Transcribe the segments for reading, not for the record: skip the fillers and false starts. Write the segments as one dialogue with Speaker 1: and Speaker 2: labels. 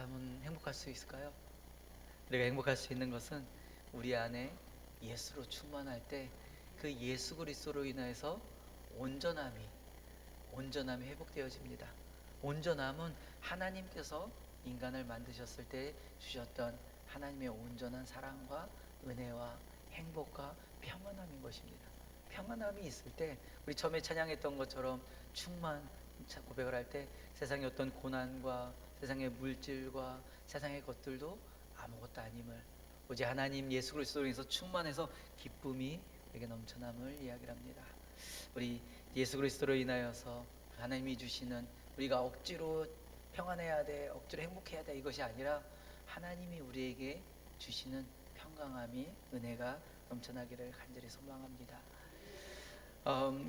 Speaker 1: 사람은 행복할 수 있을까요? 우리가 행복할 수 있는 것은 우리 안에 예수로 충만할 때 그 예수 그리스도로 인해서 온전함이 회복되어집니다. 온전함은 하나님께서 인간을 만드셨을 때 주셨던 하나님의 온전한 사랑과 은혜와 행복과 평안함인 것입니다. 평안함이 있을 때 우리 처음에 찬양했던 것처럼 충만 고백을 할 때 세상의 어떤 고난과 세상의 물질과 세상의 것들도 아무것도 아님을, 오직 하나님 예수 그리스도로 인해서 충만해서 기쁨이 우리에게 넘쳐남을 이야기합니다. 우리 예수 그리스도로 인하여서 하나님이 주시는, 우리가 억지로 평안해야 돼, 억지로 행복해야 돼, 이것이 아니라 하나님이 우리에게 주시는 평강함이, 은혜가 넘쳐나기를 간절히 소망합니다.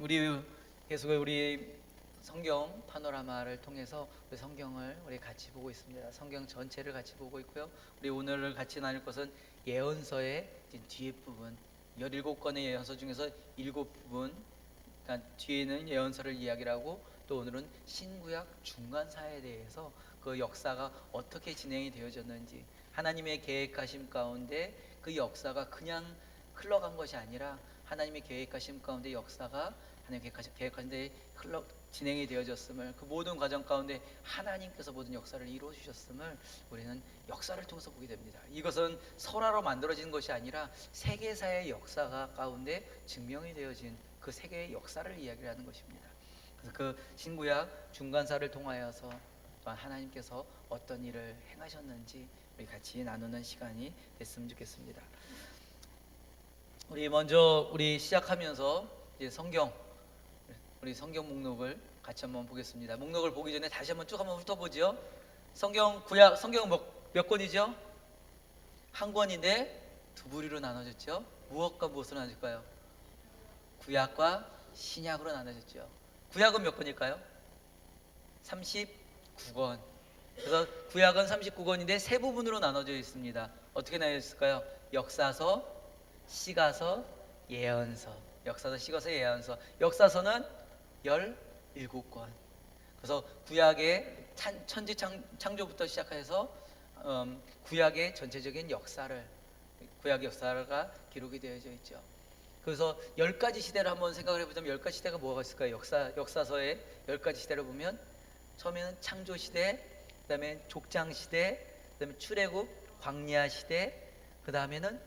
Speaker 1: 우리 계속 우리 성경 파노라마를 통해서 우리 성경을 우리 같이 보고 있습니다. 성경 전체를 같이 보고 있고요. 우리 오늘 같이 나눌 것은 예언서의 뒤에 부분, 17권의 예언서 중에서 7부분, 그러니까 뒤에는 예언서를 이야기를 하고, 또 오늘은 신구약 중간사에 대해서 그 역사가 어떻게 진행이 되어졌는지, 하나님의 계획하심 가운데 그 역사가 그냥 흘러간 것이 아니라 하나님의 계획하심 가운데 역사가 하나님의 계획하신 진행이 되어졌음을, 그 모든 과정 가운데 하나님께서 모든 역사를 이루어 주셨음을 우리는 역사를 통해서 보게 됩니다. 이것은 설화로 만들어진 것이 아니라 세계사의 역사가 가운데 증명이 되어진 그 세계의 역사를 이야기하는 것입니다. 그래서 그 신구약 중간사를 통하여서 또한 하나님께서 어떤 일을 행하셨는지 우리 같이 나누는 시간이 됐으면 좋겠습니다. 우리 시작하면서 이제 우리 성경 목록을 같이 한번 보겠습니다. 목록을 보기 전에 다시 한번 쭉 한번 훑어보죠. 성경은 몇 권이죠? 한 권인데 두 부류로 나눠졌죠. 무엇과 무엇으로 나눠질까요? 구약과 신약으로 나눠졌죠. 구약은 몇 권일까요? 39권. 그래서 구약은 39권인데 세 부분으로 나눠져 있습니다. 어떻게 나눠졌을까요? 역사서, 시가서, 예언서. 역사서, 시가서, 예언서. 역사서는 17권. 그래서 구약의 천지 창조부터 시작해서 구약의 전체적인 구약 역사가 기록이 되어져 있죠. 그래서 10가지 시대를 한번 생각을 해보자면 10가지 시대가 뭐가 있을까요? 역사서의 10가지 시대를 보면 처음에는 창조시대, 그 다음에 족장시대, 그 다음에 출애굽, 광야시대, 그 다음에는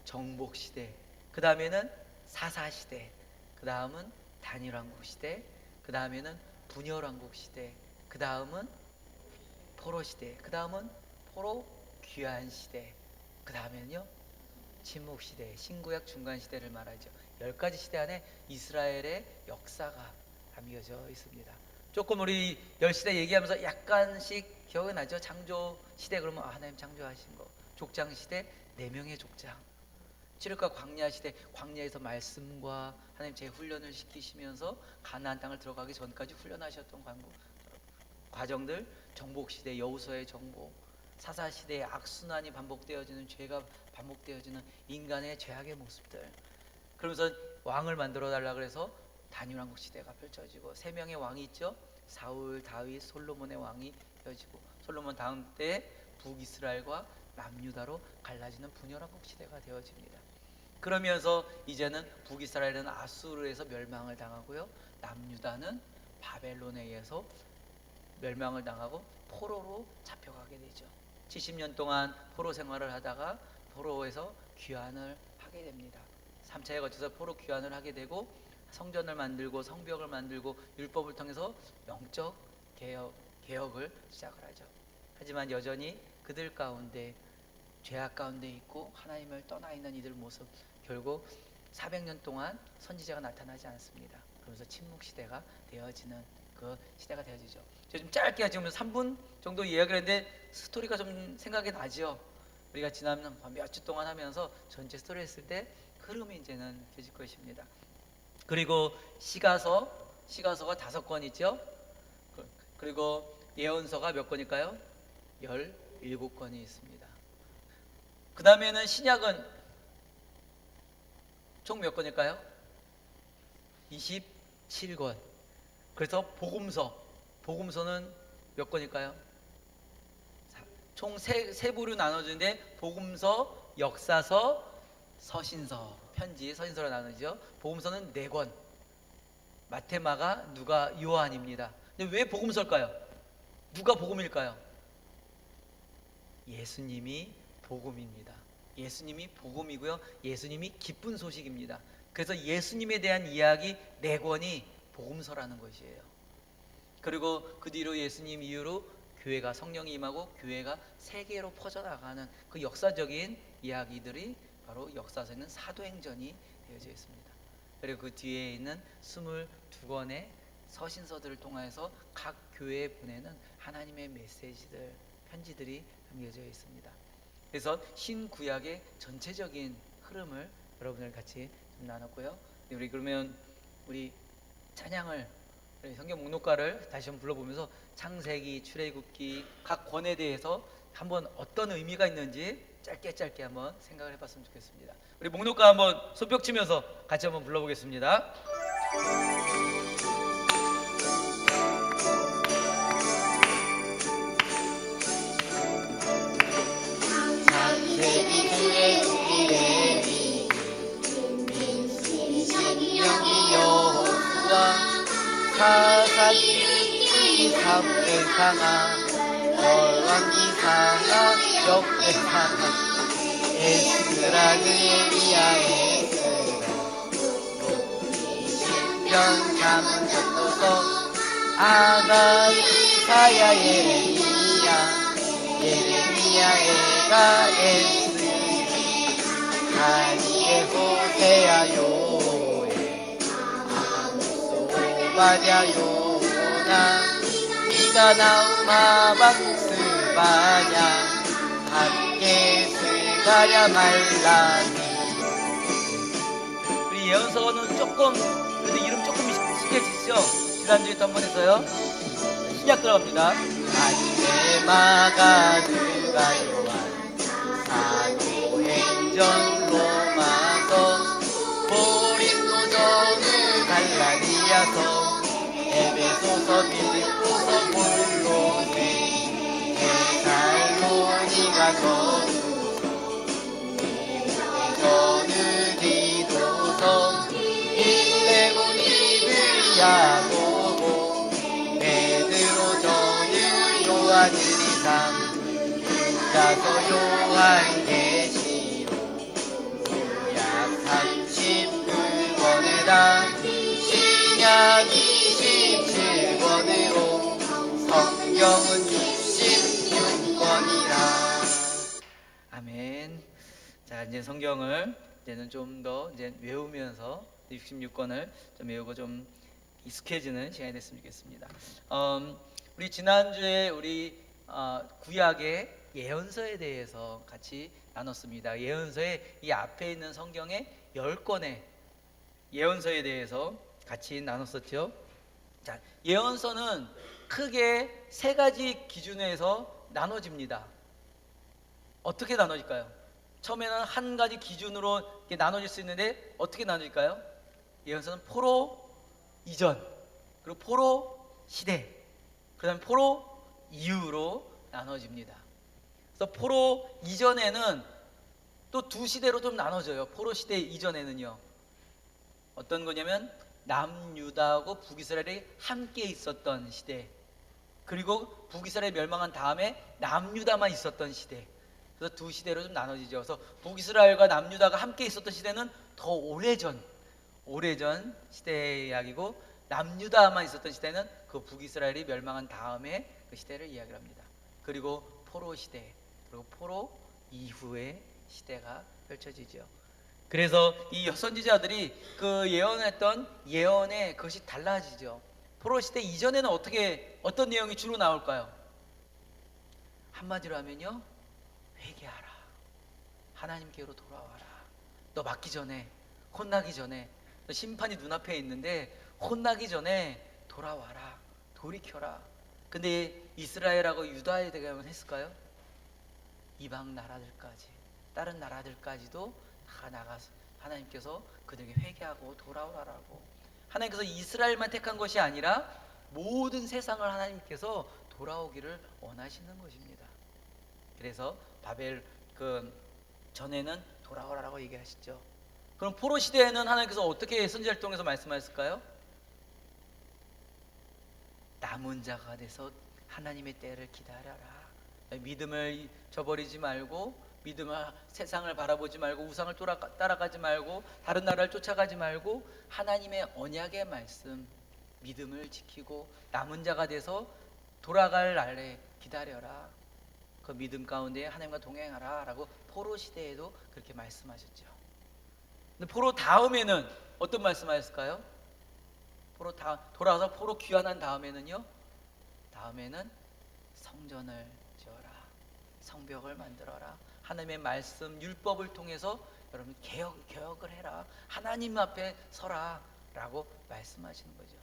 Speaker 1: 정복시대, 그 다음에는 사사시대, 그 다음은 단일왕국시대, 그 다음에는 분열왕국시대, 그 다음은 포로시대, 그 다음은 포로귀환시대, 그 다음에는요 침묵시대, 신구약 중간시대를 말하죠. 10가지 시대 안에 이스라엘의 역사가 담겨져 있습니다. 조금 우리 10시대 얘기하면서 약간씩 기억이 나죠. 창조시대 그러면 하나님 창조하신 거. 족장시대 4명의 족장. 출애굽과 광야시대, 광야에서 말씀과 하나님 재훈련을 시키시면서 가나안 땅을 들어가기 전까지 훈련하셨던 과정들. 정복시대, 여호수아의 정복. 사사시대의 악순환이 반복되어지는, 죄가 반복되어지는 인간의 죄악의 모습들. 그러면서 왕을 만들어 달라 그래서 단일왕국 시대가 펼쳐지고 3명의 왕이 있죠. 사울, 다윗, 솔로몬의 왕이 펴지고, 솔로몬 다음 때 북이스라엘과 남유다로 갈라지는 분열왕국 시대가 되어집니다. 그러면서 이제는 북이스라엘은 아수르에서 멸망을 당하고요, 남유다는 바벨론에 의해서 멸망을 당하고 포로로 잡혀가게 되죠. 70년 동안 포로 생활을 하다가 포로에서 귀환을 하게 됩니다. 3차에 거쳐서 포로 귀환을 하게 되고 성전을 만들고 성벽을 만들고 율법을 통해서 영적 개혁을 시작을 하죠. 하지만 여전히 그들 가운데 죄악 가운데 있고 하나님을 떠나 있는 이들 모습, 결국 400년 동안 선지자가 나타나지 않습니다. 그러면서 침묵 시대가 되어지는 그 시대가 되어지죠. 제가 좀 짧게 지금 3분 정도 이야기를 했는데 스토리가 좀 생각이 나죠. 우리가 지난 몇 주 동안 하면서 전체 스토리 했을 때 흐름이 이제는 되질 것입니다. 그리고 시가서가 5권 있죠. 그리고 예언서가 몇 권일까요? 17권이 있습니다. 그 다음에는 신약은 총 몇 권일까요? 27권. 그래서 복음서는 몇 권일까요? 총 세 부로 나눠지는데 복음서, 역사서, 서신서, 편지, 서신서로 나누죠. 복음서는 4권. 마태, 마가, 누가, 요한입니다. 근데 왜 복음서일까요? 누가 복음일까요? 예수님이 복음입니다. 예수님이 복음이고요. 예수님이 기쁜 소식입니다. 그래서 예수님에 대한 이야기 4권이 복음서라는 것이에요. 그리고 그 뒤로 예수님 이후로 교회가 성령이 임하고 교회가 세계로 퍼져나가는 그 역사적인 이야기들이 바로 역사서에 있는 사도행전이 되어져 있습니다. 그리고 그 뒤에 있는 22권의 서신서들을 통해서 각 교회에 보내는 하나님의 메시지들, 편지들이 담겨져 있습니다. 그래서 신구약의 전체적인 흐름을 여러분들 같이 좀 나눴고요. 우리 그러면 우리 찬양을, 우리 성경 목록가를 다시 한번 불러보면서 창세기, 출애굽기 각 권에 대해서 한번 어떤 의미가 있는지 짧게 한번 생각을 해봤으면 좋겠습니다. 우리 목록가 한번 손뼉 치면서 같이 한번 불러보겠습니다.
Speaker 2: 창세기, 출애굽기, 레위기, 신명기, 여호수아, 사사기, 사무엘상하, 열왕기상하, 역대상하, 에스라, 느헤미야, 에스라, 시편, 잠언, 전도서, 아가, 이사야, 예레미야, 에가, 에스라, 다니엘, 호세아, 요엘, 아모스, 오바댜, 요나, 미가, 나움, 하박, 스바냐, 학개, 스가랴, 말라기.
Speaker 1: 우리 예언서는 조금 그래도 이름 조금 익숙해지시죠? 지난주에 또 한번 해서요. 시작 들어갑니다.
Speaker 2: 안내, 마가, 누가, 요한, 사도행전, 로마서, 고린도전을, 갈라디아서, 에베소서, 빌립보서, 골로새, 데살로니가 전후서, 디모데전을, 디도서, 빌레몬, 이들, 야고보, 베드로전을, 요한을, 이상, 유다서, 요한계시록, 구약 39권에다 신약 27권으로 성경은 66권이라.
Speaker 1: 아멘. 자, 이제 성경을 이제는 좀 더 이제 외우면서 66권을 좀 외우고 좀 익숙해지는 시간이 됐으면 좋겠습니다. 우리 지난주에 우리 구약의 예언서에 대해서 같이 나눴습니다. 예언서의 이 앞에 있는 성경의 10권의 예언서에 대해서 같이 나눴었죠. 자, 예언서는 크게 3가지 기준에서 나눠집니다. 어떻게 나눠질까요? 처음에는 한 가지 기준으로 이렇게 나눠질 수 있는데 어떻게 나눠질까요? 예언서는 포로 이전, 그리고 포로 시대, 그 다음에 포로 이후로 나눠집니다. 그래서 포로 이전에는 또 2시대로 좀 나눠져요. 포로 시대 이전에는요. 어떤 거냐면 남유다하고 북이스라엘이 함께 있었던 시대, 그리고 북이스라엘 멸망한 다음에 남유다만 있었던 시대. 그래서 2시대로 좀 나눠지죠. 그래서 북이스라엘과 남유다가 함께 있었던 시대는 더 오래전 시대의 이야기고, 남유다만 있었던 시대는 그 북이스라엘이 멸망한 다음에 그 시대를 이야기를 합니다. 그리고 포로 시대, 그리고 포로 이후의 시대가 펼쳐지죠. 그래서 이 선지자들이 그 예언했던 예언의 그것이 달라지죠. 포로 시대 이전에는 어떤 내용이 주로 나올까요? 한마디로 하면요, 회개하라, 하나님께로 돌아와라, 너 맞기 전에, 혼나기 전에, 너 심판이 눈앞에 있는데 혼나기 전에 돌아와라, 돌이켜라. 근데 이스라엘하고 유다에 대해서는 했을까요? 이방 나라들까지, 다른 나라들까지도 다 나가서 하나님께서 그들에게 회개하고 돌아오라라고. 하나님께서 이스라엘만 택한 것이 아니라 모든 세상을 하나님께서 돌아오기를 원하시는 것입니다. 그래서 바벨 그 전에는 돌아오라라고 얘기하시죠. 그럼 포로 시대에는 하나님께서 어떻게 선지자를 통해서 말씀하셨을까요? 남은 자가 돼서 하나님의 때를 기다려라. 믿음을 저버리지 말고, 믿음을 세상을 바라보지 말고, 우상을 따라가지 말고, 다른 나라를 쫓아가지 말고, 하나님의 언약의 말씀 믿음을 지키고 남은 자가 돼서 돌아갈 날에 기다려라. 그 믿음 가운데 하나님과 동행하라 라고 포로 시대에도 그렇게 말씀하셨죠. 근데 포로 다음에는 어떤 말씀하셨을까요? 돌아와서 포로 귀환한 다음에는요, 다음에는 성전을 지어라, 성벽을 만들어라, 하나님의 말씀 율법을 통해서 여러분 개혁을 해라, 하나님 앞에 서라 라고 말씀하시는 거죠.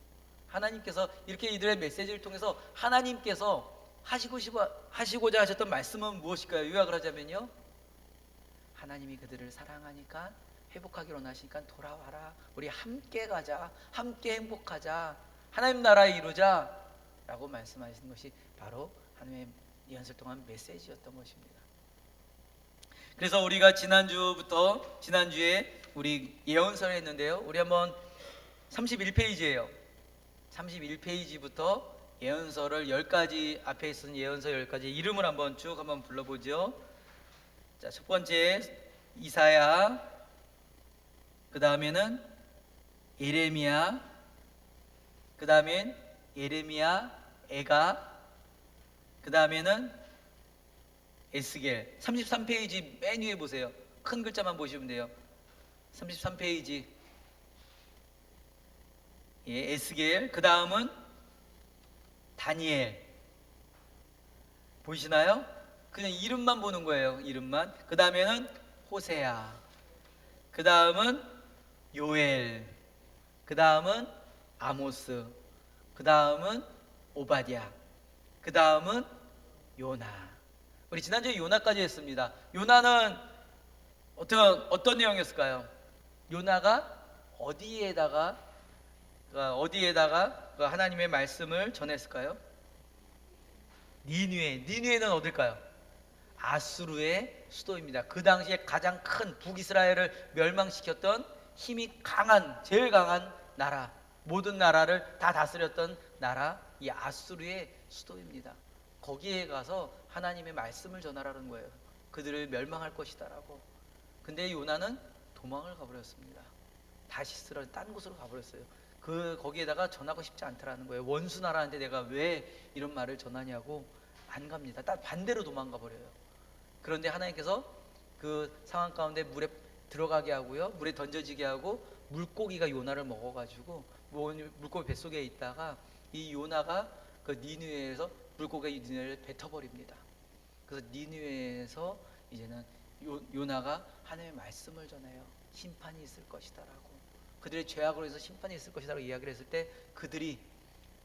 Speaker 1: 하나님께서 이렇게 이들의 메시지를 통해서 하나님께서 하시고자 하셨던 말씀은 무엇일까요? 요약을 하자면요, 하나님이 그들을 사랑하니까, 회복하기를 원하시니까 돌아와라, 우리 함께 가자, 함께 행복하자, 하나님 나라 이루자 라고 말씀하시는 것이 바로 하나님의 예언서를 통한 메시지였던 것입니다. 그래서 우리가 지난주에 우리 예언서를 했는데요, 우리 한번 31페이지예요 31페이지부터 예언서를 10가지, 앞에 있는 예언서 10가지 이름을 한번 쭉 불러보죠. 자, 첫 번째 이사야, 그 다음에는 예레미야, 그 다음엔 예레미야, 에가, 그 다음에는 에스겔. 33페이지 맨 위에 보세요. 큰 글자만 보시면 돼요. 33페이지. 예, 에스겔. 그 다음은 다니엘. 보이시나요? 그냥 이름만 보는 거예요. 이름만. 그 다음에는 호세아. 그 다음은 요엘. 그 다음은 아모스. 그 다음은 오바댜. 그 다음은 요나. 우리 지난주에 요나까지 했습니다. 요나는 어떤 내용이었을까요? 요나가 어디에다가 하나님의 말씀을 전했을까요? 니느웨는 어딜까요? 아수르의 수도입니다. 그 당시에 가장 큰 북이스라엘을 멸망시켰던 힘이 제일 강한 나라, 모든 나라를 다 다스렸던 나라, 이 아수르의 수도입니다. 거기에 가서 하나님의 말씀을 전하라는 거예요. 그들을 멸망할 것이다라고. 근데 요나는 도망을 가버렸습니다. 다시스라는 딴 곳으로 가버렸어요. 거기에다가 전하고 싶지 않더라는 거예요. 원수 나라한테 내가 왜 이런 말을 전하냐고 안 갑니다. 딱 반대로 도망가 버려요. 그런데 하나님께서 그 상황 가운데 물에 들어가게 하고요, 물에 던져지게 하고, 물고기가 요나를 먹어가지고 물고기 뱃속에 있다가 이 요나가 그 니느웨에서 물고기가 니느웨를 뱉어버립니다. 그래서 니느웨에서 이제는 요나가 하나님의 말씀을 전해요. 심판이 있을 것이다라고, 그들의 죄악으로 해서 심판이 있을 것이다라고 이야기를 했을 때 그들이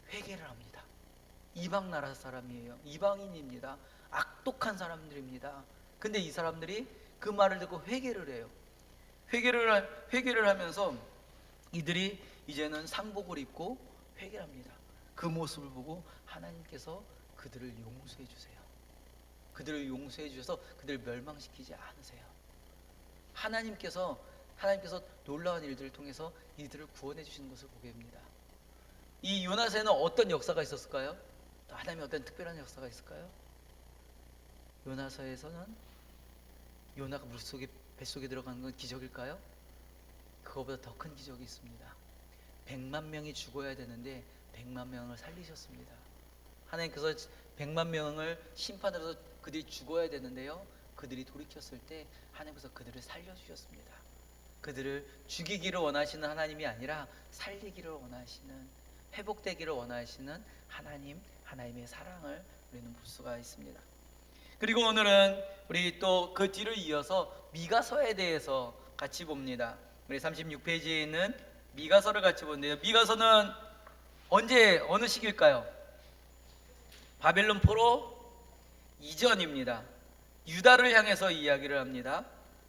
Speaker 1: 회개를 합니다. 이방 나라 사람이에요. 이방인입니다. 악독한 사람들입니다. 근데 이 사람들이 그 말을 듣고 회개를 해요. 회개를 하면서 이들이 이제는 상복을 입고 회개를 합니다. 그 모습을 보고 하나님께서 그들을 용서해 주세요. 그들을 용서해 주셔서 그들을 멸망시키지 않으세요. 하나님께서 놀라운 일들을 통해서 이들을 구원해 주시는 것을 보게 됩니다. 이 요나서에는 어떤 역사가 있었을까요? 하나님의 어떤 특별한 역사가 있을까요? 요나서에서는 요나가 뱃속에 들어가는 건 기적일까요? 그거보다 더 큰 기적이 있습니다. 100만 명이 죽어야 되는데 100만 명을 살리셨습니다. 하나님께서 100만 명을 심판으로 그들이 죽어야 되는데요, 그들이 돌이켰을 때 하나님께서 그들을 살려주셨습니다. 그들을 죽이기를 원하시는 하나님이 아니라 살리기를 원하시는, 회복되기를 원하시는 하나님의 사랑을 우리는 볼 수가 있습니다. 그리고 오늘은 우리 또 그 뒤를 이어서 미가서에 대해서 같이 봅니다. 우리 36페이지에 있는 미가서를 같이 보는데요, 미가서는 어느 시기일까요? 바벨론 포로 이전입니다. 유다를 향해서 이야기를 합니다.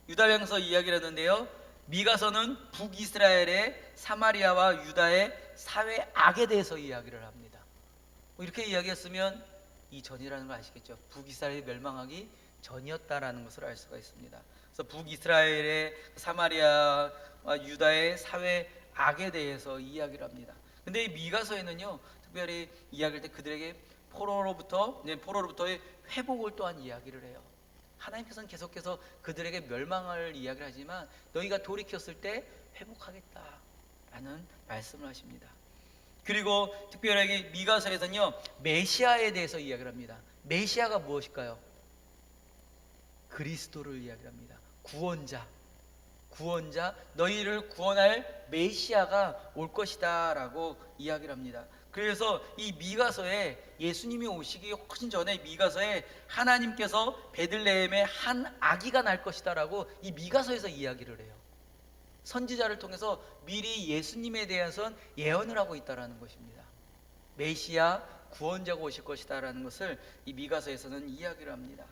Speaker 1: 유다를 향해서 이야기를 하는데요, 미가서는 북이스라엘의 사마리아와 유다의 사회 악에 대해서 이야기를 합니다. 이렇게 이야기했으면 이전이라는 걸 아시겠죠? 북이스라엘이 멸망하기 전이었다라는 것을 알 수가 있습니다. 그래서 북이스라엘의 사마리아와 유다의 사회 악에 대해서 이야기를 합니다. 근데 이 미가서에는요, 특별히 이야기할 때 그들에게 포로로부터의 회복을 또한 이야기를 해요. 하나님께서는 계속해서 그들에게 멸망을 이야기를 하지만 너희가 돌이켰을 때 회복하겠다라는 말씀을 하십니다. 그리고 특별하게 미가서에서는요, 메시아에 대해서 이야기를 합니다. 메시아가 무엇일까요? 그리스도를 이야기를 합니다. 구원자, 너희를 구원할 메시아가 올 것이다 라고 이야기를 합니다. 그래서 이 미가서에 예수님이 오시기 훨씬 전에 미가서에 하나님께서 베들레헴에 한 아기가 날 것이다 라고 이 미가서에서 이야기를 해요. 선지자를 통해서 미리 예수님에 대해서는 예언을 하고 있다는 것입니다. 메시아 구원자가 오실 것이다 라는 것을 이 미가서에서는 이야기를 합니다.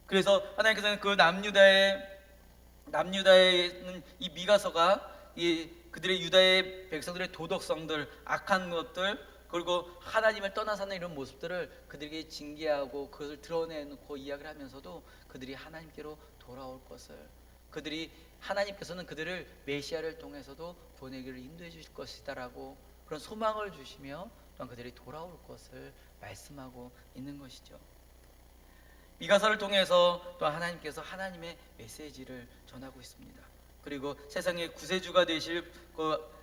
Speaker 1: 그래서 하나님께서는 그 남유다의 이 미가서가 그들의 유다의 백성들의 도덕성들, 악한 것들, 그리고 하나님을 떠나서는 이런 모습들을 그들에게 징계하고 그것을 드러내놓고 이야기를 하면서도 그들이 하나님께로 돌아올 것을, 하나님께서는 그들을 메시아를 통해서도 구원의 길을 인도해 주실 것이다라고 그런 소망을 주시며 또한 그들이 돌아올 것을 말씀하고 있는 것이죠. 미가서를 통해서 또 하나님께서 하나님의 메시지를 전하고 있습니다. 그리고 세상의 구세주가 되실 그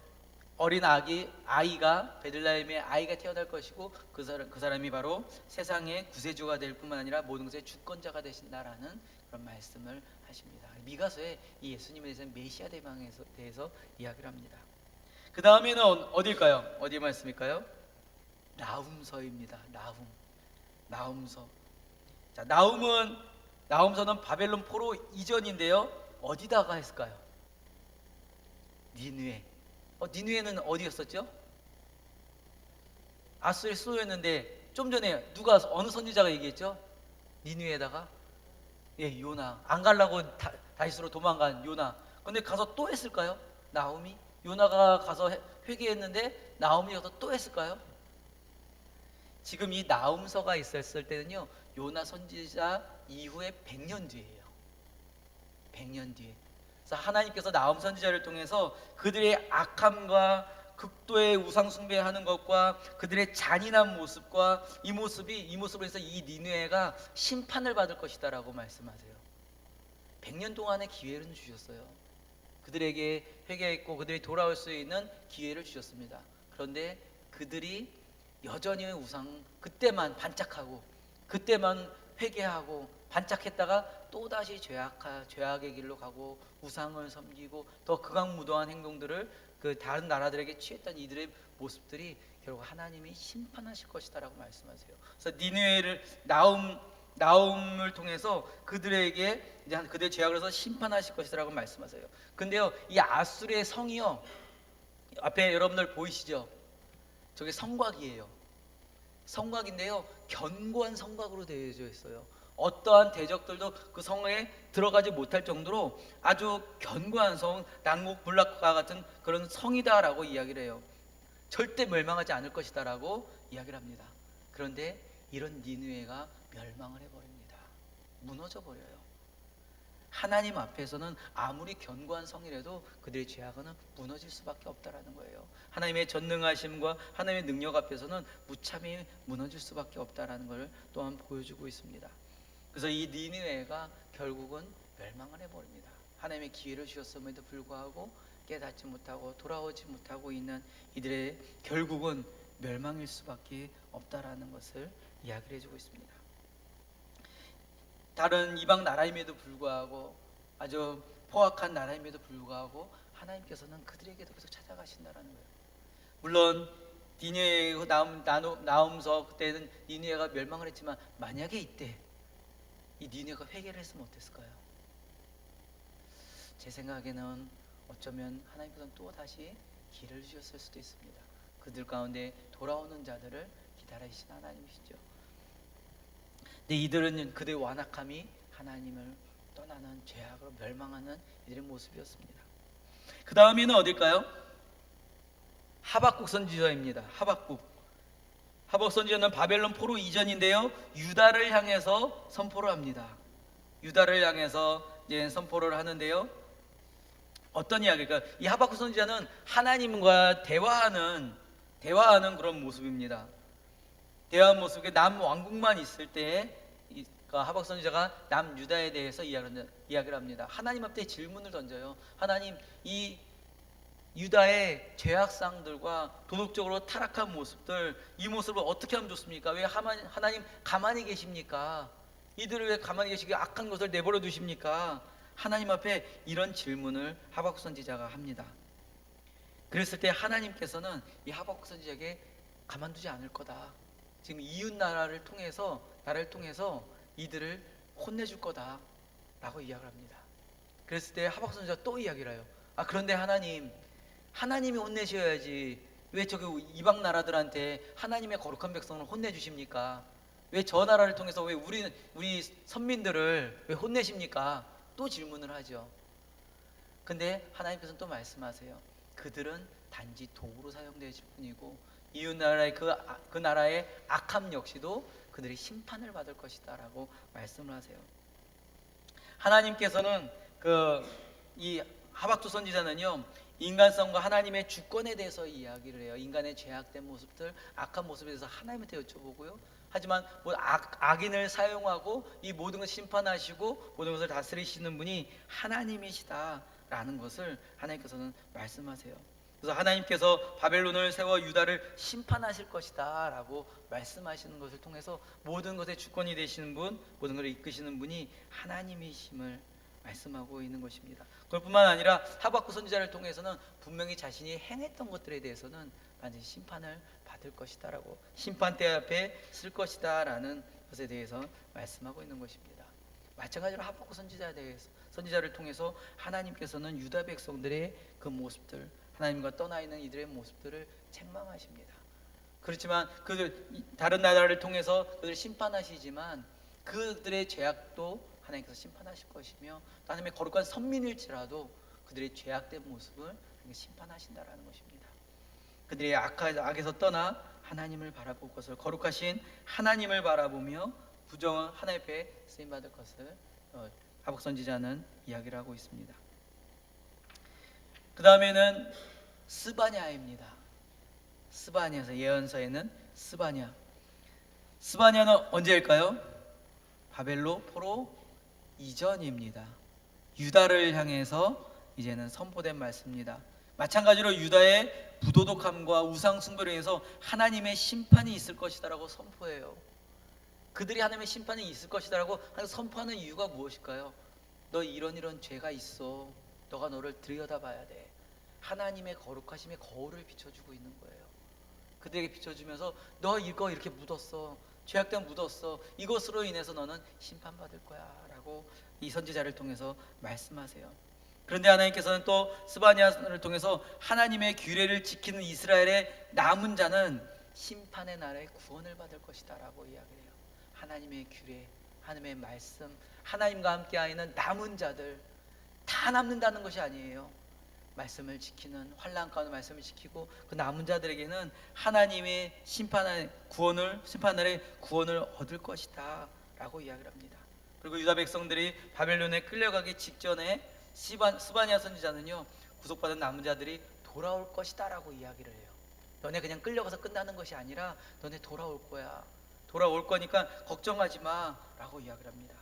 Speaker 1: 어린 아이가 베들레헴의 아이가 태어날 것이고 그 사람이 바로 세상의 구세주가 될 뿐만 아니라 모든 것의 주권자가 되신다라는 그런 말씀을 하십니다. 미가서에 이 예수님에 대해서 메시아 대방에 대해서 이야기를 합니다. 그 다음에는 어디일까요? 어디 말씀일까요? 나훔서입니다. 나훔서. 자, 나훔서는 바벨론 포로 이전인데요. 어디다가 했을까요? 니느웨. 니느웨는 어디였었죠? 아수르의 수도였는데 좀 전에 어느 선지자가 얘기했죠? 니느웨에다가 요나. 안 가려고 다시스로 도망간 요나. 근데 가서 또 했을까요? 나홈이? 요나가 가서 회개했는데 나홈이 가서 또 했을까요? 지금 이 나훔서가 있었을 때는요, 요나 선지자 이후에 100년 뒤예요. 100년 뒤에. 그래서 하나님께서 나훔 선지자를 통해서 그들의 악함과 극도의 우상 숭배하는 것과 그들의 잔인한 모습과 이 모습으로 해서 이 니느웨가 심판을 받을 것이다라고 말씀하세요. 100년 동안의 기회를 주셨어요. 그들에게 회개했고 그들이 돌아올 수 있는 기회를 주셨습니다. 그런데 그들이 여전히 그때만 반짝하고 그때만 회개하고 반짝했다가 또다시 죄악의 길로 가고 우상을 섬기고 더 극악무도한 행동들을 그 다른 나라들에게 취했던 이들의 모습들이 결국 하나님이 심판하실 것이다라고 말씀하세요. 그래서 니느웨를 나훔을 통해서 그들에게 이제 그들의 죄악을 해서 심판하실 것이라고 말씀하세요. 근데요, 이 아수르의 성이요, 앞에 여러분들 보이시죠? 저게 성곽이에요. 성곽인데요, 견고한 성곽으로 되어져 있어요. 어떠한 대적들도 그 성에 들어가지 못할 정도로 아주 견고한 성, 난국불락과 같은 그런 성이다라고 이야기를 해요. 절대 멸망하지 않을 것이다라고 이야기를 합니다. 그런데 이런 니느웨가 멸망을 해버립니다. 무너져 버려요. 하나님 앞에서는 아무리 견고한 성이라도 그들의 죄악은 무너질 수밖에 없다라는 거예요. 하나님의 전능하심과 하나님의 능력 앞에서는 무참히 무너질 수밖에 없다라는 걸 또한 보여주고 있습니다. 그래서 이 니느웨가 결국은 멸망을 해버립니다. 하나님의 기회를 주셨음에도 불구하고 깨닫지 못하고 돌아오지 못하고 있는 이들의 결국은 멸망일 수밖에 없다라는 것을 이야기를 해주고 있습니다. 다른 이방 나라임에도 불구하고 아주 포악한 나라임에도 불구하고 하나님께서는 그들에게도 계속 찾아가신다라는 거예요. 물론 니느웨 나훔서 그때는 니느웨가 멸망을 했지만 만약에 이때 이 니느웨가 회개를 했으면 어땠을까요? 제 생각에는 어쩌면 하나님께서는 또 다시 길을 주셨을 수도 있습니다. 그들 가운데 돌아오는 자들을 기다리신 하나님이시죠. 근데 이들은 그들의 완악함이 하나님을 떠나는 죄악으로 멸망하는 이들의 모습이었습니다. 그 다음에는 어딜까요? 하박국 선지자입니다. 하박국 선지자는 바벨론 포로 이전인데요, 유다를 향해서 선포를 합니다. 유다를 향해서 이제 선포를 하는데요, 어떤 이야기일까요? 이 하박국 선지자는 하나님과 대화하는 그런 모습입니다. 대화한 모습에 남왕국만 있을 때에 하박국 선지자가 남유다에 대해서 이야기를 합니다. 하나님 앞에 질문을 던져요. 하나님, 이 유다의 죄악상들과 도덕적으로 타락한 모습들, 이 모습을 어떻게 하면 좋습니까? 왜 하나님 가만히 계십니까? 이들을 왜 가만히 계시게 악한 것을 내버려 두십니까? 하나님 앞에 이런 질문을 하박국 선지자가 합니다. 그랬을 때 하나님께서는 이 하박국 선지자에게 가만두지 않을 거다. 지금 이웃 나라를 통해서 이들을 혼내줄 거다 라고 이야기를 합니다. 그랬을 때 하박국 선지자가 또 이야기를 해요. 그런데 하나님이 혼내셔야지 왜 저기 이방 나라들한테 하나님의 거룩한 백성을 혼내주십니까? 왜 저 나라를 통해서 왜 우리 선민들을 왜 혼내십니까? 또 질문을 하죠. 근데 하나님께서는 또 말씀하세요. 그들은 단지 도구로 사용되실 뿐이고 이웃 나라의 그 나라의 악함 역시도 그들이 심판을 받을 것이다 라고 말씀을 하세요. 하나님께서는 이 하박국 선지자는요, 인간성과 하나님의 주권에 대해서 이야기를 해요. 인간의 죄악된 모습들, 악한 모습에 대해서 하나님한테 여쭤보고요. 하지만 악인을 사용하고 이 모든 것을 심판하시고 모든 것을 다스리시는 분이 하나님이시다라는 것을 하나님께서는 말씀하세요. 그래서 하나님께서 바벨론을 세워 유다를 심판하실 것이다 라고 말씀하시는 것을 통해서 모든 것의 주권이 되시는 분, 모든 것을 이끄시는 분이 하나님이심을 말씀하고 있는 것입니다. 그것뿐만 아니라 하박국 선지자를 통해서는 분명히 자신이 행했던 것들에 대해서는 반드시 심판을 받을 것이다 라고, 심판대 앞에 쓸 것이다 라는 것에 대해서 말씀하고 있는 것입니다. 마찬가지로 하박국 선지자를 통해서 하나님께서는 유다 백성들의 그 모습들, 하나님과 떠나 있는 이들의 모습들을 책망하십니다. 그렇지만 다른 나라를 통해서 그들을 심판하시지만 그들의 죄악도 하나님께서 심판하실 것이며, 하나님의 거룩한 선민일지라도 그들의 죄악된 모습을 심판하신다라는 것입니다. 그들의 악에서 떠나 하나님을 바라볼 것을, 거룩하신 하나님을 바라보며 부정한 하나님 앞에 쓰임받을 것을 하박국 선지자는 이야기를 하고 있습니다. 그 다음에는 스바냐입니다. 스바냐에서 예언서에는 스바냐는 언제일까요? 바벨론 포로 이전입니다. 유다를 향해서 이제는 선포된 말씀입니다. 마찬가지로 유다의 부도덕함과 우상 숭배로 인해서 하나님의 심판이 있을 것이다라고 선포해요. 그들이 하나님의 심판이 있을 것이다라고 선포하는 이유가 무엇일까요? 너 이런 죄가 있어. 너가 너를 들여다봐야 돼. 하나님의 거룩하심의 거울을 비춰주고 있는 거예요. 그들에게 비춰주면서 너 이거 이렇게 묻었어. 죄악된 묻었어. 이것으로 인해서 너는 심판받을 거야 라고 이 선지자를 통해서 말씀하세요. 그런데 하나님께서는 또 스바냐를 통해서 하나님의 규례를 지키는 이스라엘의 남은 자는 심판의 날에 구원을 받을 것이다 라고 이야기해요. 하나님의 규례, 하나님의 말씀, 하나님과 함께 하는 남은 자들 다 남는다는 것이 아니에요. 말씀을 지키는, 환난 가운데 말씀을 지키고 그 남은 자들에게는 하나님의 심판날에 구원을 얻을 것이다 라고 이야기를 합니다. 그리고 유다 백성들이 바벨론에 끌려가기 직전에 스바냐 선지자는요, 구속받은 남은 자들이 돌아올 것이다 라고 이야기를 해요. 너네 그냥 끌려가서 끝나는 것이 아니라 너네 돌아올 거야. 돌아올 거니까 걱정하지 마 라고 이야기를 합니다.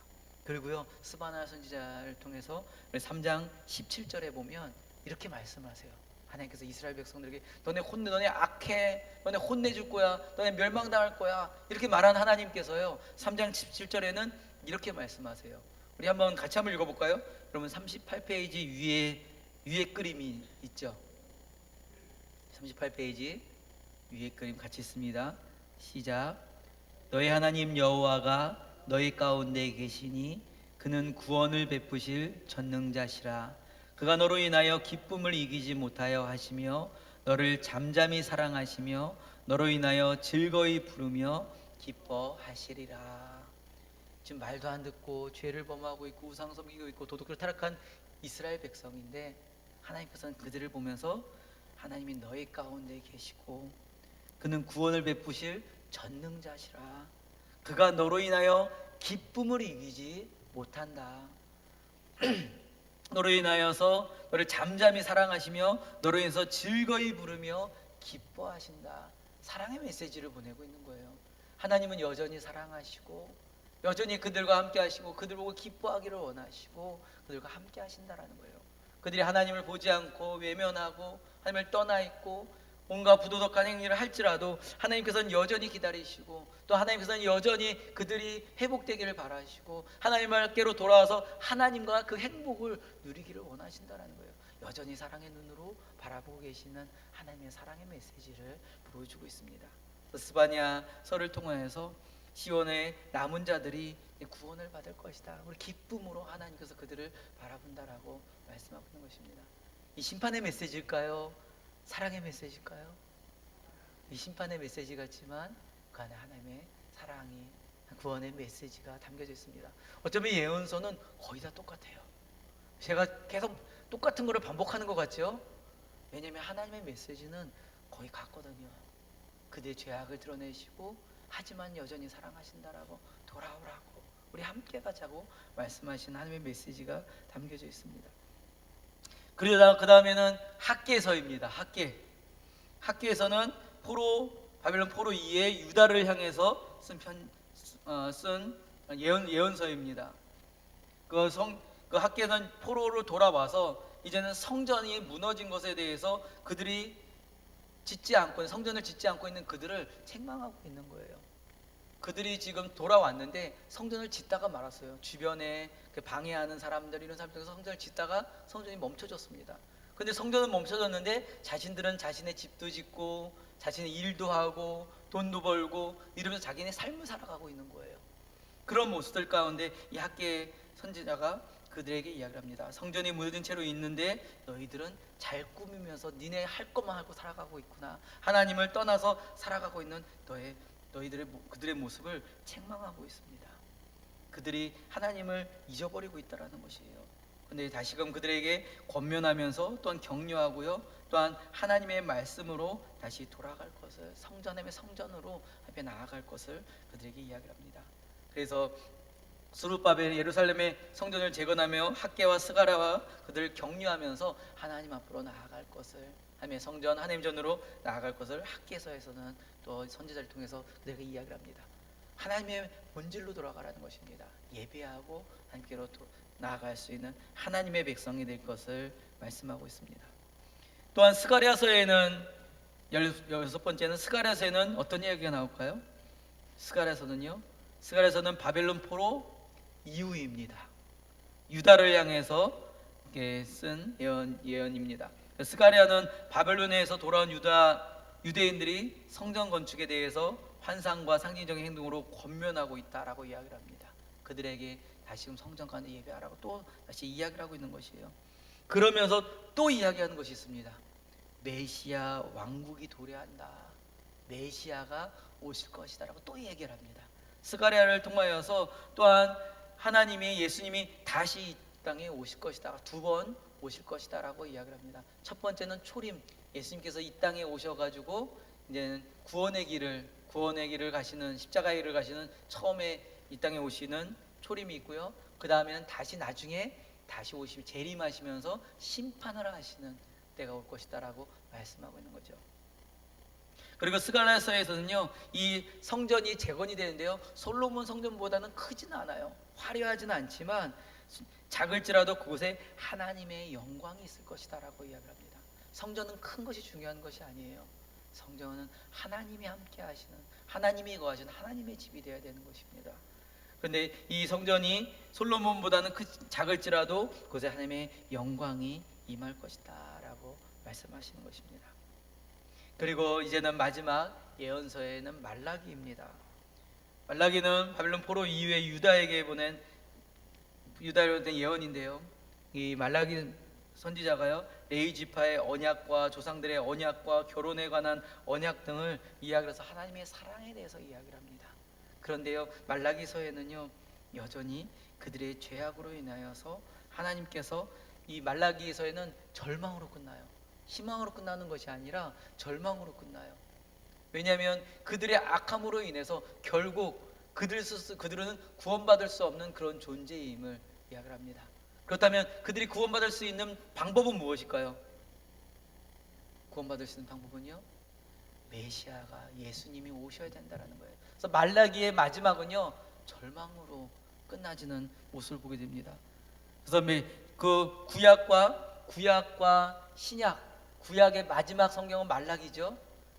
Speaker 1: 그리고요, 스바냐 선지자를 통해서 3장 17절에 보면 이렇게 말씀하세요. 하나님께서 이스라엘 백성들에게 너네 악해, 너네 혼내줄 거야, 너네 멸망당할 거야 이렇게 말한 하나님께서요, 3장 17절에는 이렇게 말씀하세요. 우리 한번 같이 한번 읽어볼까요? 그러면 38페이지 위에 그림이 있죠. 38페이지 위에 그림 같이 있습니다. 시작. 너희 하나님 여호와가 너희 가운데 계시니 그는 구원을 베푸실 전능자시라. 그가 너로 인하여 기쁨을 이기지 못하여 하시며 너를 잠잠히 사랑하시며 너로 인하여 즐거이 부르며 기뻐하시리라. 지금 말도 안 듣고 죄를 범하고 있고 우상 섬기고 있고 도덕을 타락한 이스라엘 백성인데 하나님께서는 그들을 보면서 하나님이 너희 가운데 계시고 그는 구원을 베푸실 전능자시라. 그가 너로 인하여 기쁨을 이기지 못한다. 너로 인하여서 너를 잠잠히 사랑하시며 너로 인해서 즐거이 부르며 기뻐하신다. 사랑의 메시지를 보내고 있는 거예요. 하나님은 여전히 사랑하시고 여전히 그들과 함께 하시고 그들 보고 기뻐하기를 원하시고 그들과 함께 하신다라는 거예요. 그들이 하나님을 보지 않고 외면하고 하나님을 떠나 있고 온갖 부도덕한 행위를 할지라도 하나님께서는 여전히 기다리시고 또 하나님께서는 여전히 그들이 회복되기를 바라시고 하나님께로 돌아와서 하나님과 그 행복을 누리기를 원하신다라는 거예요. 여전히 사랑의 눈으로 바라보고 계시는 하나님의 사랑의 메시지를 보여주고 있습니다. 스바냐서를 통하여서 시온의 남은 자들이 구원을 받을 것이다. 우리 기쁨으로 하나님께서 그들을 바라본다라고 말씀하고 있는 것입니다. 이 심판의 메시지일까요? 사랑의 메시지일까요? 이 심판의 메시지 같지만 그 안에 하나님의 사랑이 구원의 메시지가 담겨져 있습니다. 어쩌면 예언서는 거의 다 똑같아요. 제가 계속 똑같은 거를 반복하는 것 같죠? 왜냐하면 하나님의 메시지는 거의 같거든요. 그들의 죄악을 드러내시고 하지만 여전히 사랑하신다라고 돌아오라고 우리 함께 가자고 말씀하신 하나님의 메시지가 담겨져 있습니다. 그러다 그 다음에는 학개서입니다. 학개에서는 바빌론 포로 이후에 유다를 향해서 쓴 예언서입니다. 그 학개는 포로로 돌아와서 이제는 성전이 무너진 것에 대해서 그들이 성전을 짓지 않고 있는 그들을 책망하고 있는 거예요. 그들이 지금 돌아왔는데 성전을 짓다가 말았어요. 주변에 방해하는 사람들 이런 사람들에서 성전을 짓다가 성전이 멈춰졌습니다. 근데 성전은 멈춰졌는데 자신들은 자신의 집도 짓고 자신의 일도 하고 돈도 벌고 이러면서 자기네 삶을 살아가고 있는 거예요. 그런 모습들 가운데 이 학개 선지자가 그들에게 이야기를 합니다. 성전이 무너진 채로 있는데 너희들은 잘 꾸미면서 니네 할 것만 하고 살아가고 있구나. 하나님을 떠나서 살아가고 있는 그들의 모습을 책망하고 있습니다. 그들이 하나님을 잊어버리고 있다라는 것이에요. 근데 다시금 그들에게 권면하면서 또한 격려하고요. 또한 하나님의 말씀으로 다시 돌아갈 것을 하나님의 성전으로 앞에 나아갈 것을 그들에게 이야기를 합니다. 그래서 스룹바벨이 예루살렘의 성전을 재건하며 학개와 스가랴와 그들을 격려하면서 하나님 앞으로 나아갈 것을 하나님의 성전 하나님 전으로 나아갈 것을 학개서에서는 또 선지자를 통해서 그들에게 이야기를 합니다. 하나님의 본질로 돌아가라는 것입니다. 예배하고 하나님께로 나아갈 수 있는 하나님의 백성이 될 것을 말씀하고 있습니다. 또한 스가랴서에는 16번째는 스가랴서에는 어떤 이야기가 나올까요? 스가랴서는 바벨론 포로 이후입니다. 유다를 향해서 쓴 예언입니다. 스가랴는 바벨론에서 돌아온 유대인들이 성전 건축에 대해서 환상과 상징적인 행동으로 권면하고 있다라고 이야기를 합니다. 그들에게 다시금 성전 가운데 예배하라고 또 다시 이야기를 하고 있는 것이에요. 그러면서 또 이야기하는 것이 있습니다. 메시아 왕국이 도래한다. 메시아가 오실 것이다라고 또 얘기를 합니다. 스가랴를 통하여서 또한 하나님이 예수님이 다시 이 땅에 오실 것이다. 2번 오실 것이다라고 이야기를 합니다. 첫 번째는 초림, 예수님께서 이 땅에 오셔가지고 이제는 구원의 길을 가시는 십자가의 길을 가시는 처음에 이 땅에 오시는 초림이 있고요. 그 다음에는 나중에 다시 오시면 재림하시면서 심판을 하시는 때가 올 것이다라고 말씀하고 있는 거죠. 그리고 스가랴서에서는요, 이 성전이 재건이 되는데요, 솔로몬 성전보다는 크지는 않아요. 화려하지는 않지만 작을지라도 그곳에 하나님의 영광이 있을 것이다라고 이야기합니다. 성전은 큰 것이 중요한 것이 아니에요. 성전은 하나님이 함께 하시는, 하나님이 거하시는 하나님의 집이 되어야 되는 것입니다. 그런데 이 성전이 솔로몬보다는 작을지라도 그곳에 하나님의 영광이 임할 것이다라고 말씀하시는 것입니다. 그리고 이제는 마지막 예언서에는 말라기입니다. 말라기는 바벨론 포로 이후에 유다에게 보낸 예언인데요. 이 말라기 선지자가요, 레위 지파의 언약과 조상들의 언약과 결혼에 관한 언약 등을 이야기해서 하나님의 사랑에 대해서 이야기를 합니다. 그런데요, 말라기서에는요, 여전히 그들의 죄악으로 인하여서 하나님께서 이 말라기서에는 절망으로 끝나요. 희망으로 끝나는 것이 아니라 절망으로 끝나요. 왜냐하면 그들의 악함으로 인해서 결국 그들은 구원받을 수 없는 그런 존재임을 이야기를 합니다. 그렇다면 그들이 구원받을 수 있는 방법은 무엇일까요? 구원받을 수 있는 방법은요, 메시아가 예수님이 오셔야 된다라는 거예요. 그래서 말라기의 마지막은요, 절망으로 끝나지는 모습을 보게 됩니다. 그래서 그 구약과 신약, 구약의 마지막 성경은 말라기죠.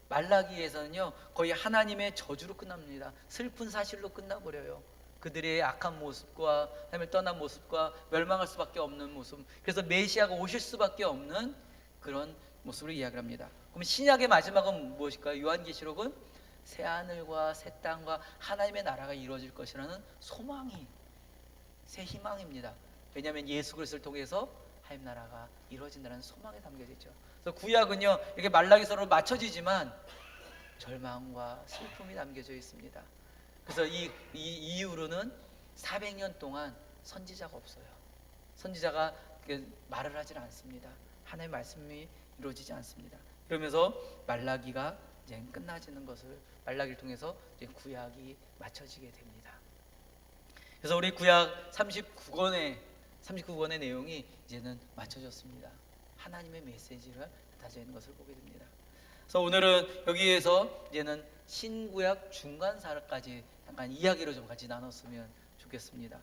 Speaker 1: 말라기에서는요, 거의 하나님의 저주로 끝납니다. 슬픈 사실로 끝나버려요. 그들의 악한 모습과 하나님을 떠난 모습과 멸망할 수밖에 없는 모습, 그래서 메시아가 오실 수밖에 없는 그런 모습으로 이야기를 합니다. 그럼 신약의 마지막은 무엇일까요? 요한계시록은 새 하늘과 새 땅과 하나님의 나라가 이루어질 것이라는 소망이, 새 희망입니다. 왜냐하면 예수 그리스도를 통해서 하나님 나라가 이루어진다는 소망이 담겨져 있죠. 그래서 구약은요, 이렇게 말라기서로 맞춰지지만 절망과 슬픔이 담겨져 있습니다. 그래서 이 이후로는 400년 동안 선지자가 없어요. 선지자가 말을 하질 않습니다. 하나님의 말씀이 이루어지지 않습니다. 그러면서 말라기가 이제 끝나지는 것을, 말라기를 통해서 이제 구약이 맞춰지게 됩니다. 그래서 우리 구약 39권의 내용이 이제는 맞춰졌습니다. 하나님의 메시지가 담겨져 있는 것을 보게 됩니다. 그래서 오늘은 여기에서 이제는 신구약 중간사까지 잠깐 이야기로 좀 같이 나눴으면 좋겠습니다.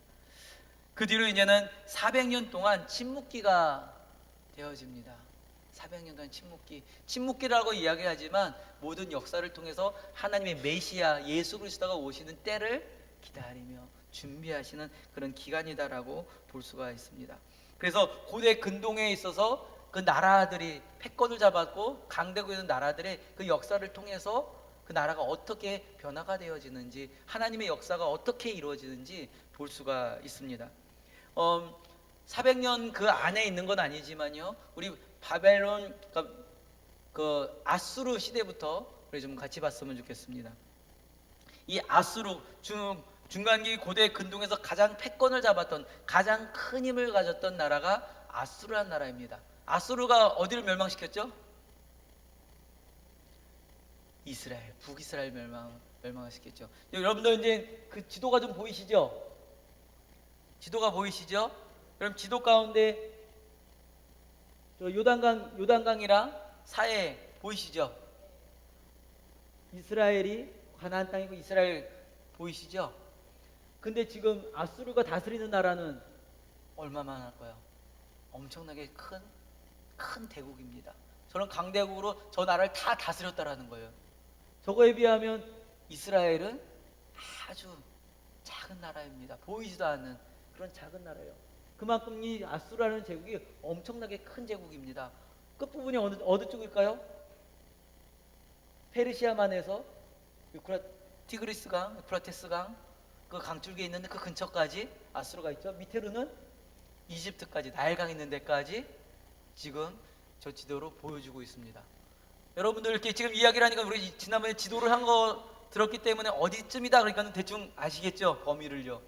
Speaker 1: 그 뒤로 이제는 400년 동안 침묵기가 되어집니다. 400년 동안 침묵기라고 이야기하지만 모든 역사를 통해서 하나님의 메시아 예수 그리스도가 오시는 때를 기다리며 준비하시는 그런 기간이다라고 볼 수가 있습니다. 그래서 고대 근동에 있어서 그 나라들이 패권을 잡았고 강대국에 있는 나라들의 그 역사를 통해서 그 나라가 어떻게 변화가 되어지는지, 하나님의 역사가 어떻게 이루어지는지 볼 수가 있습니다. 400년 그 안에 있는 건 아니지만요, 우리 바벨론, 그 아수르 시대부터 우리 좀 같이 봤으면 좋겠습니다. 이 아수르 중간기 고대 근동에서 가장 패권을 잡았던, 가장 큰 힘을 가졌던 나라가 아수르란 나라입니다. 아수르가 어디를 멸망시켰죠? 이스라엘, 북이스라엘 멸망을 시켰죠. 여러분들 이제 그 지도가 좀 보이시죠? 지도가 보이시죠? 그럼 지도 가운데 저 요단강이랑 사해 보이시죠? 이스라엘이 가나안 땅이고 이스라엘 보이시죠? 근데 지금 아수르가 다스리는 나라는 얼마만 할까요? 엄청나게 큰 대국입니다. 저는 강대국으로 저 나라를 다 다스렸다라는 거예요. 저거에 비하면 이스라엘은 아주 작은 나라입니다. 보이지도 않는 그런 작은 나라예요. 그만큼 이 아수르라는 제국이 엄청나게 큰 제국입니다. 끝부분이 어느 쪽일까요? 페르시아만 해서 티그리스강, 유프라테스강 그 강줄기에 있는 그 근처까지 아수르가 있죠. 밑으로는 이집트까지, 나일강 있는 데까지 지금 저 지도로 보여주고 있습니다. 여러분들 이렇게 지금 이야기를 하니까 우리 지난번에 지도를 한 거 들었기 때문에 어디쯤이다 그러니까 대충 아시겠죠? 범위를요.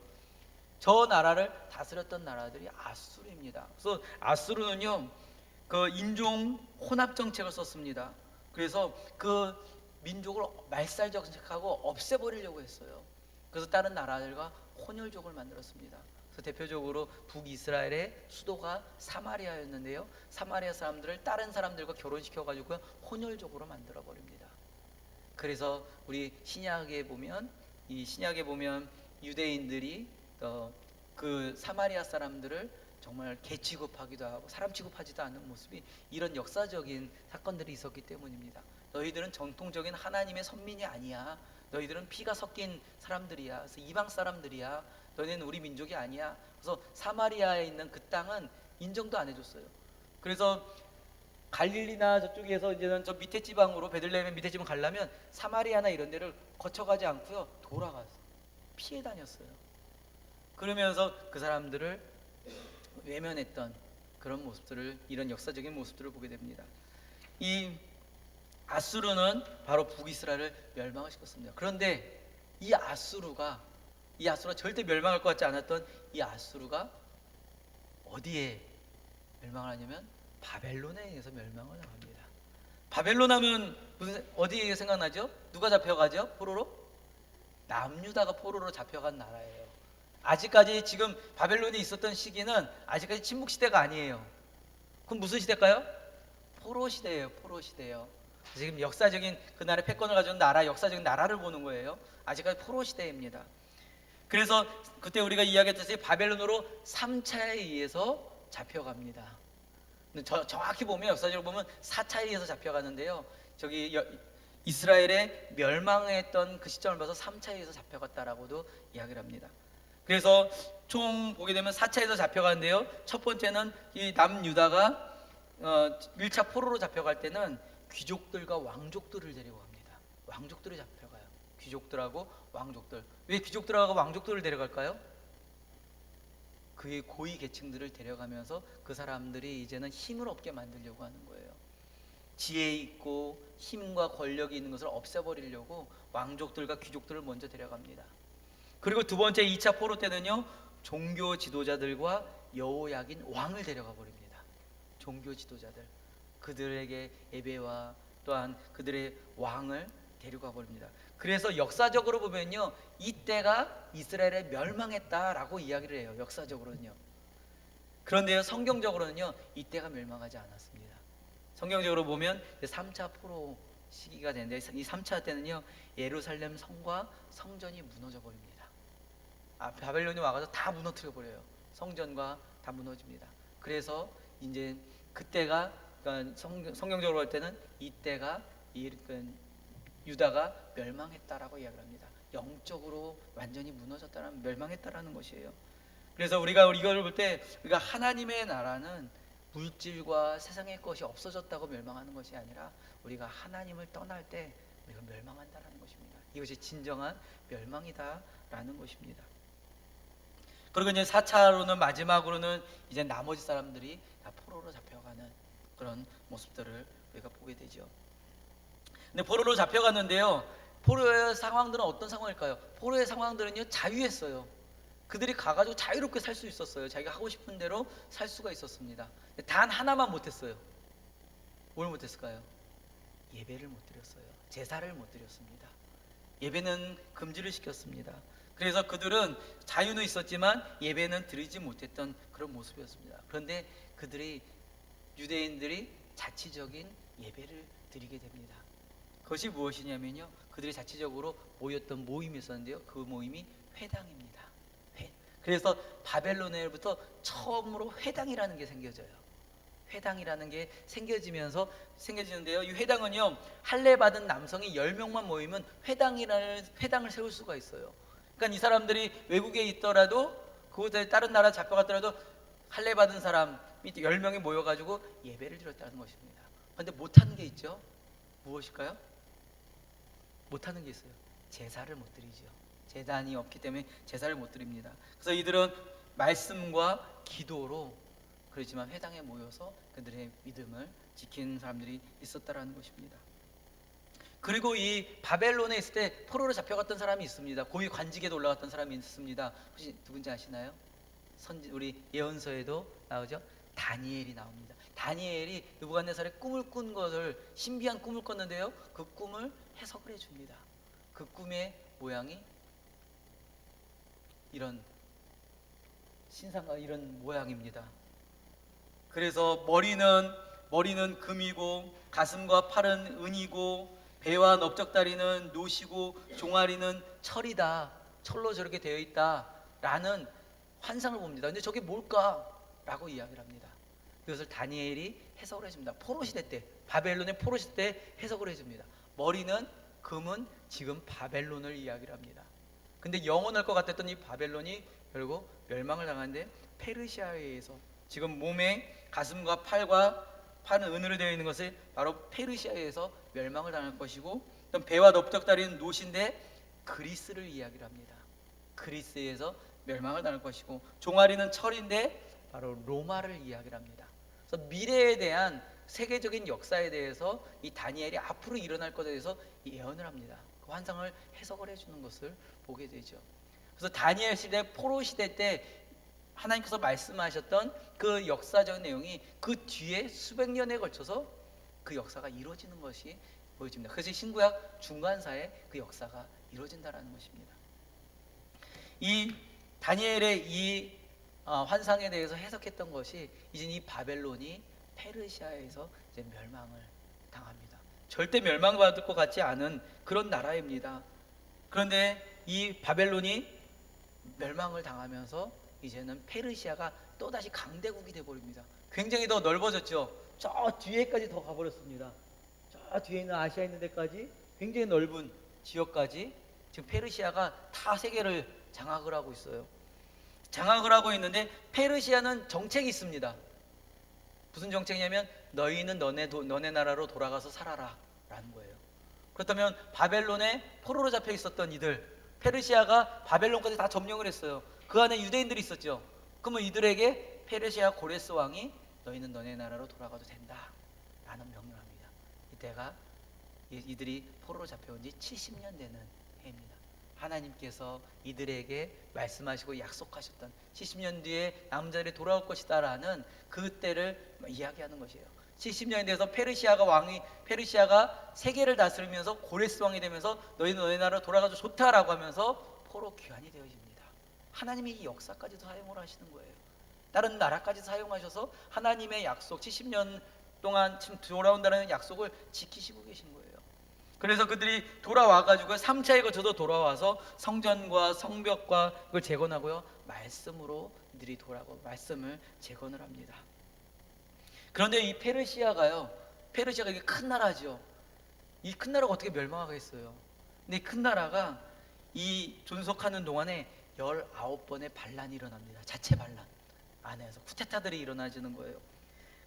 Speaker 1: 저 나라를 다스렸던 나라들이 아수르입니다. 그래서 아수르는요, 그 인종 혼합 정책을 썼습니다. 그래서 그 민족을 말살 정책하고 없애버리려고 했어요. 그래서 다른 나라들과 혼혈족을 만들었습니다. 그래서 대표적으로 북이스라엘의 수도가 사마리아였는데요, 사마리아 사람들을 다른 사람들과 결혼시켜가지고 혼혈족으로 만들어 버립니다. 그래서 우리 신약에 보면 유대인들이 그 사마리아 사람들을 정말 개 취급하기도 하고 사람 취급하지도 않는 모습이, 이런 역사적인 사건들이 있었기 때문입니다. 너희들은 정통적인 하나님의 선민이 아니야. 너희들은 피가 섞인 사람들이야. 그래서 이방 사람들이야. 너희는 우리 민족이 아니야. 그래서 사마리아에 있는 그 땅은 인정도 안 해줬어요. 그래서 갈릴리나 저쪽에서 이제는 저 밑에 지방으로, 베들레헴의 밑에 지방 가려면 사마리아나 이런 데를 거쳐가지 않고요, 돌아가서 피해 다녔어요. 그러면서 그 사람들을 외면했던 그런 모습들을, 이런 역사적인 모습들을 보게 됩니다. 이 아수르는 바로 북이스라엘을 멸망을 시켰습니다. 그런데 이 아수르가 절대 멸망할 것 같지 않았던 이 아수르가 어디에 멸망을 하냐면 바벨론에 의해서 멸망을 당합니다. 바벨론 하면 무슨 어디 생각나죠? 누가 잡혀가죠? 포로로? 남유다가 포로로 잡혀간 나라예요. 아직까지 지금 바벨론이 있었던 시기는 아직까지 침묵 시대가 아니에요. 그럼 무슨 시대일까요? 포로 시대예요. 포로 시대예요. 지금 역사적인 그날의 패권을 가져온 나라, 역사적인 나라를 보는 거예요. 아직까지 포로 시대입니다. 그래서 그때 우리가 이야기했듯이 바벨론으로 3차에 의해서 잡혀갑니다. 근데 정확히 보면 역사적으로 보면 4차에 의해서 잡혀가는데요. 저기 이스라엘의 멸망했던 그 시점을 봐서 3차에 의해서 잡혀갔다라고도 이야기를 합니다. 그래서 총 보게 되면 4차에서 잡혀가는데요. 첫 번째는 이 남유다가 1차 포로로 잡혀갈 때는 귀족들과 왕족들을 데리고 갑니다. 왕족들이 잡혀가요. 귀족들하고 왕족들. 왜 귀족들하고 왕족들을 데려갈까요? 그의 고위 계층들을 데려가면서 그 사람들이 이제는 힘을 얻게 만들려고 하는 거예요. 지혜 있고 힘과 권력이 있는 것을 없애버리려고 왕족들과 귀족들을 먼저 데려갑니다. 그리고 두 번째 2차 포로 때는요, 종교 지도자들과 여호야긴 왕을 데려가 버립니다. 종교 지도자들, 그들에게 예배와 또한 그들의 왕을 데려가 버립니다. 그래서 역사적으로 보면요, 이때가 이스라엘의 멸망했다라고 이야기를 해요. 역사적으로는요. 그런데요, 성경적으로는요, 이때가 멸망하지 않았습니다. 성경적으로 보면 3차 포로 시기가 되는데, 이 3차 때는요, 예루살렘 성과 성전이 무너져 버립니다. 바벨론이 와가지고 다 무너뜨려 버려요. 성전과 다 무너집니다. 그래서 이제 그때가, 그러니까 성경적으로 할 때는 이때가 유다가 멸망했다라고 이야기합니다. 영적으로 완전히 무너졌다는, 멸망했다라는 것이에요. 그래서 우리가 이걸 볼 때 우리가 하나님의 나라는 물질과 세상의 것이 없어졌다고 멸망하는 것이 아니라 우리가 하나님을 떠날 때 우리가 멸망한다라는 것입니다. 이것이 진정한 멸망이다라는 것입니다. 그리고 이제 4차로는, 마지막으로는 이제 나머지 사람들이 다 포로로 잡혀가는 그런 모습들을 우리가 보게 되죠. 근데 포로로 잡혀갔는데요, 포로의 상황들은 어떤 상황일까요? 포로의 상황들은요, 자유했어요. 그들이 가가지고 자유롭게 살 수 있었어요. 자기가 하고 싶은 대로 살 수가 있었습니다. 단 하나만 못했어요. 뭘 못했을까요? 예배를 못 드렸어요. 제사를 못 드렸습니다. 예배는 금지를 시켰습니다. 그래서 그들은 자유는 있었지만 예배는 드리지 못했던 그런 모습이었습니다. 그런데 유대인들이 자치적인 예배를 드리게 됩니다. 그것이 무엇이냐면요, 그들이 자치적으로 모였던 모임이 있었는데요, 그 모임이 회당입니다. 그래서 바벨론에부터 처음으로 회당이라는 게 생겨져요. 회당이라는 게 생겨지는데요, 이 회당은요, 할례 받은 남성이 10명만 모이면 회당을 세울 수가 있어요. 그러니까 이 사람들이 외국에 있더라도, 그곳에 다른 나라 잡혀갔더라도 할례 받은 사람이 10명이 모여가지고 예배를 드렸다는 것입니다. 그런데 못하는 게 있죠. 무엇일까요? 못하는 게 있어요. 제사를 못 드리죠. 제단이 없기 때문에 제사를 못 드립니다. 그래서 이들은 말씀과 기도로, 그렇지만 회당에 모여서 그들의 믿음을 지키는 사람들이 있었다라는 것입니다. 그리고 이 바벨론에 있을 때 포로로 잡혀갔던 사람이 있습니다. 고위 관직에도 올라갔던 사람이 있습니다. 혹시 누군지 아시나요? 우리 예언서에도 나오죠. 다니엘이 나옵니다. 다니엘이 느부갓네살의 꿈을 꾼 것을, 신비한 꿈을 꿨는데요, 그 꿈을 해석을 해줍니다. 그 꿈의 모양이 이런 모양입니다. 그래서 머리는 금이고, 가슴과 팔은 은이고, 배와 넓적다리는 노시고, 종아리는 철이다. 철로 저렇게 되어 있다라는 환상을 봅니다. 근데 저게 뭘까라고 이야기를 합니다. 그것을 다니엘이 해석을 해줍니다. 포로시대 때, 바벨론의 포로시대 때 해석을 해줍니다. 머리는 금은 지금 바벨론을 이야기를 합니다. 근데 영원할 것 같았던 이 바벨론이 결국 멸망을 당하는데, 페르시아에 의해서, 지금 몸에 가슴과 팔은 은으로 되어 있는 것을 바로 페르시아에 의해서 멸망을 당할 것이고, 배와 넓적다리는 노시인데 그리스를 이야기를 합니다. 그리스에서 멸망을 당할 것이고, 종아리는 철인데 바로 로마를 이야기를 합니다. 그래서 미래에 대한 세계적인 역사에 대해서 이 다니엘이 앞으로 일어날 것에 대해서 예언을 합니다. 그 환상을 해석을 해주는 것을 보게 되죠. 그래서 다니엘 시대, 포로 시대 때 하나님께서 말씀하셨던 그 역사적 내용이 그 뒤에 수백 년에 걸쳐서 그 역사가 이루어지는 것이 보여집니다. 그래서 신구약 중간사에 그 역사가 이루어진다라는 것입니다. 이 다니엘의 이 환상에 대해서 해석했던 것이 이제 이 바벨론이 페르시아에서 이제 멸망을 당합니다. 절대 멸망받을 것 같지 않은 그런 나라입니다. 그런데 이 바벨론이 멸망을 당하면서 이제는 페르시아가 또다시 강대국이 되어버립니다. 굉장히 더 넓어졌죠. 저 뒤에까지 더 가버렸습니다. 저 뒤에 있는 아시아 있는 데까지 굉장히 넓은 지역까지 지금 페르시아가 다 세계를 장악을 하고 있어요. 장악을 하고 있는데 페르시아는 정책이 있습니다. 무슨 정책이냐면 너희는 너네 나라로 돌아가서 살아라 라는 거예요. 그렇다면 바벨론에 포로로 잡혀 있었던 이들, 페르시아가 바벨론까지 다 점령을 했어요. 그 안에 유대인들이 있었죠. 그러면 이들에게 페르시아 고레스 왕이 너희는 너네 나라로 돌아가도 된다 라는 명령을 합니다. 이때가 이들이 포로로 잡혀온 지 70년 되는 해입니다. 하나님께서 이들에게 말씀하시고 약속하셨던 70년 뒤에 남은 자들이 돌아올 것이다 라는 그 때를 이야기하는 것이에요. 70년이 돼서 페르시아가 세계를 다스리면서 고레스 왕이 되면서 너희는 너희 나라로 돌아가도 좋다라고 하면서 포로 귀환이 되어집니다. 하나님이 이 역사까지도 사용을 하시는 거예요. 다른 나라까지 사용하셔서 하나님의 약속 70년 동안 지금 돌아온다는 약속을 지키시고 계신 거예요. 그래서 그들이 돌아와가지고 3차에 거쳐서 돌아와서 성전과 성벽과 그걸 재건하고요, 말씀으로 이들이 돌아오고 말씀을 재건을 합니다. 그런데 이 페르시아가 이게 큰 나라죠. 이 큰 나라가 어떻게 멸망하겠어요? 근데 이 큰 나라가 이 존속하는 동안에 19번의 반란이 일어납니다. 자체 반란 안에서 쿠데타들이 일어나지는 거예요.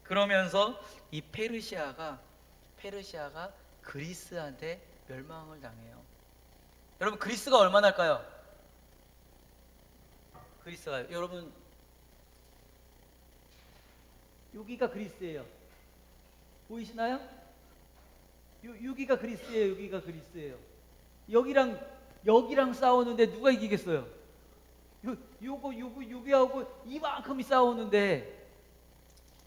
Speaker 1: 그러면서 이 페르시아가 그리스한테 멸망을 당해요. 여러분, 그리스가 얼마나 할까요? 그리스가, 여러분, 여기가 그리스예요. 보이시나요? 여기가 그리스예요. 여기가 그리스예요. 여기랑 싸우는데 누가 이기겠어요? 여기하고 이만큼이 싸우는데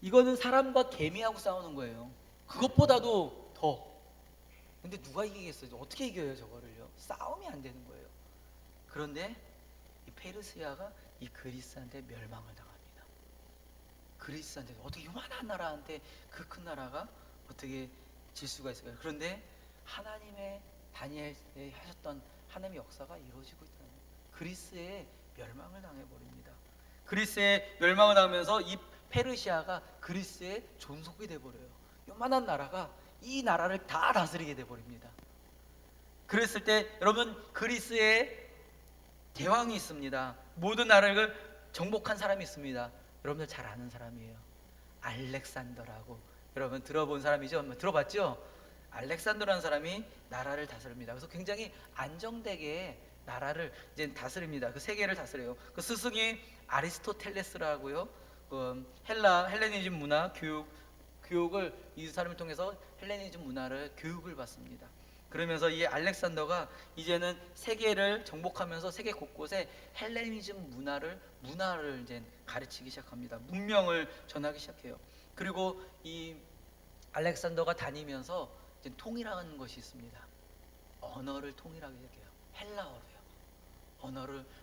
Speaker 1: 이거는 사람과 개미하고 싸우는 거예요. 그것보다도 더. 근데 누가 이기겠어요? 어떻게 이겨요 저거를요? 싸움이 안 되는 거예요. 그런데 이 페르시아가 이 그리스한테 멸망을 당합니다. 그리스한테 어떻게 요만한 나라한테 그 큰 나라가 어떻게 질 수가 있을까요? 그런데 하나님의 다니엘에 하셨던 하나님의 역사가 이루어지고 있다는 거예요. 그리스에 멸망을 당해버립니다. 그리스에 멸망을 당하면서 이 페르시아가 그리스의 존속이 돼버려요. 요만한 나라가 이 나라를 다 다스리게 돼버립니다. 그랬을 때 여러분, 그리스에 대왕이 있습니다. 모든 나라를 정복한 사람이 있습니다. 여러분들 잘 아는 사람이에요. 알렉산더라고. 여러분 들어본 사람이죠? 들어봤죠? 알렉산더라는 사람이 나라를 다스립니다. 그래서 굉장히 안정되게 나라를 이제 다스립니다. 그 세계를 다스려요. 그 스승이 아리스토텔레스라고요. 헬레니즘 문화 교육을 이 사람을 통해서 헬레니즘 문화를 교육을 받습니다. 그러면서 이 알렉산더가 이제는 세계를 정복하면서 세계 곳곳에 헬레니즘 문화를 이제 가르치기 시작합니다. 문명을 전하기 시작해요. 그리고 이 알렉산더가 다니면서 이제 통일하는 것이 있습니다. 언어를 통일하기 시작해요. 헬라어로요.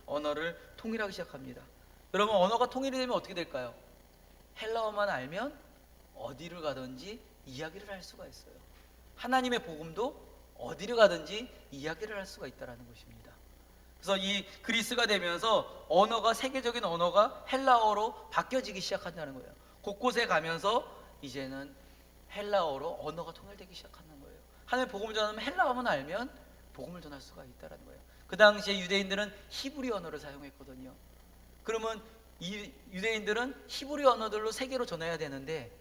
Speaker 1: 언어를 통일하기 시작합니다. 여러분, 언어가 통일이 되면 어떻게 될까요? 헬라어만 알면 어디를 가든지 이야기를 할 수가 있어요. 하나님의 복음도 어디를 가든지 이야기를 할 수가 있다는 것입니다. 그래서 이 그리스가 되면서 언어가, 세계적인 언어가 헬라어로 바뀌어지기 시작한다는 거예요. 곳곳에 가면서 이제는 헬라어로 언어가 통일되기 시작하는 거예요. 하나님의 복음을 전하면 헬라어만 알면 복음을 전할 수가 있다는 거예요. 그 당시에 유대인들은 히브리 언어를 사용했거든요. 그러면 이 유대인들은 히브리 언어들로 세계로 전해야 되는데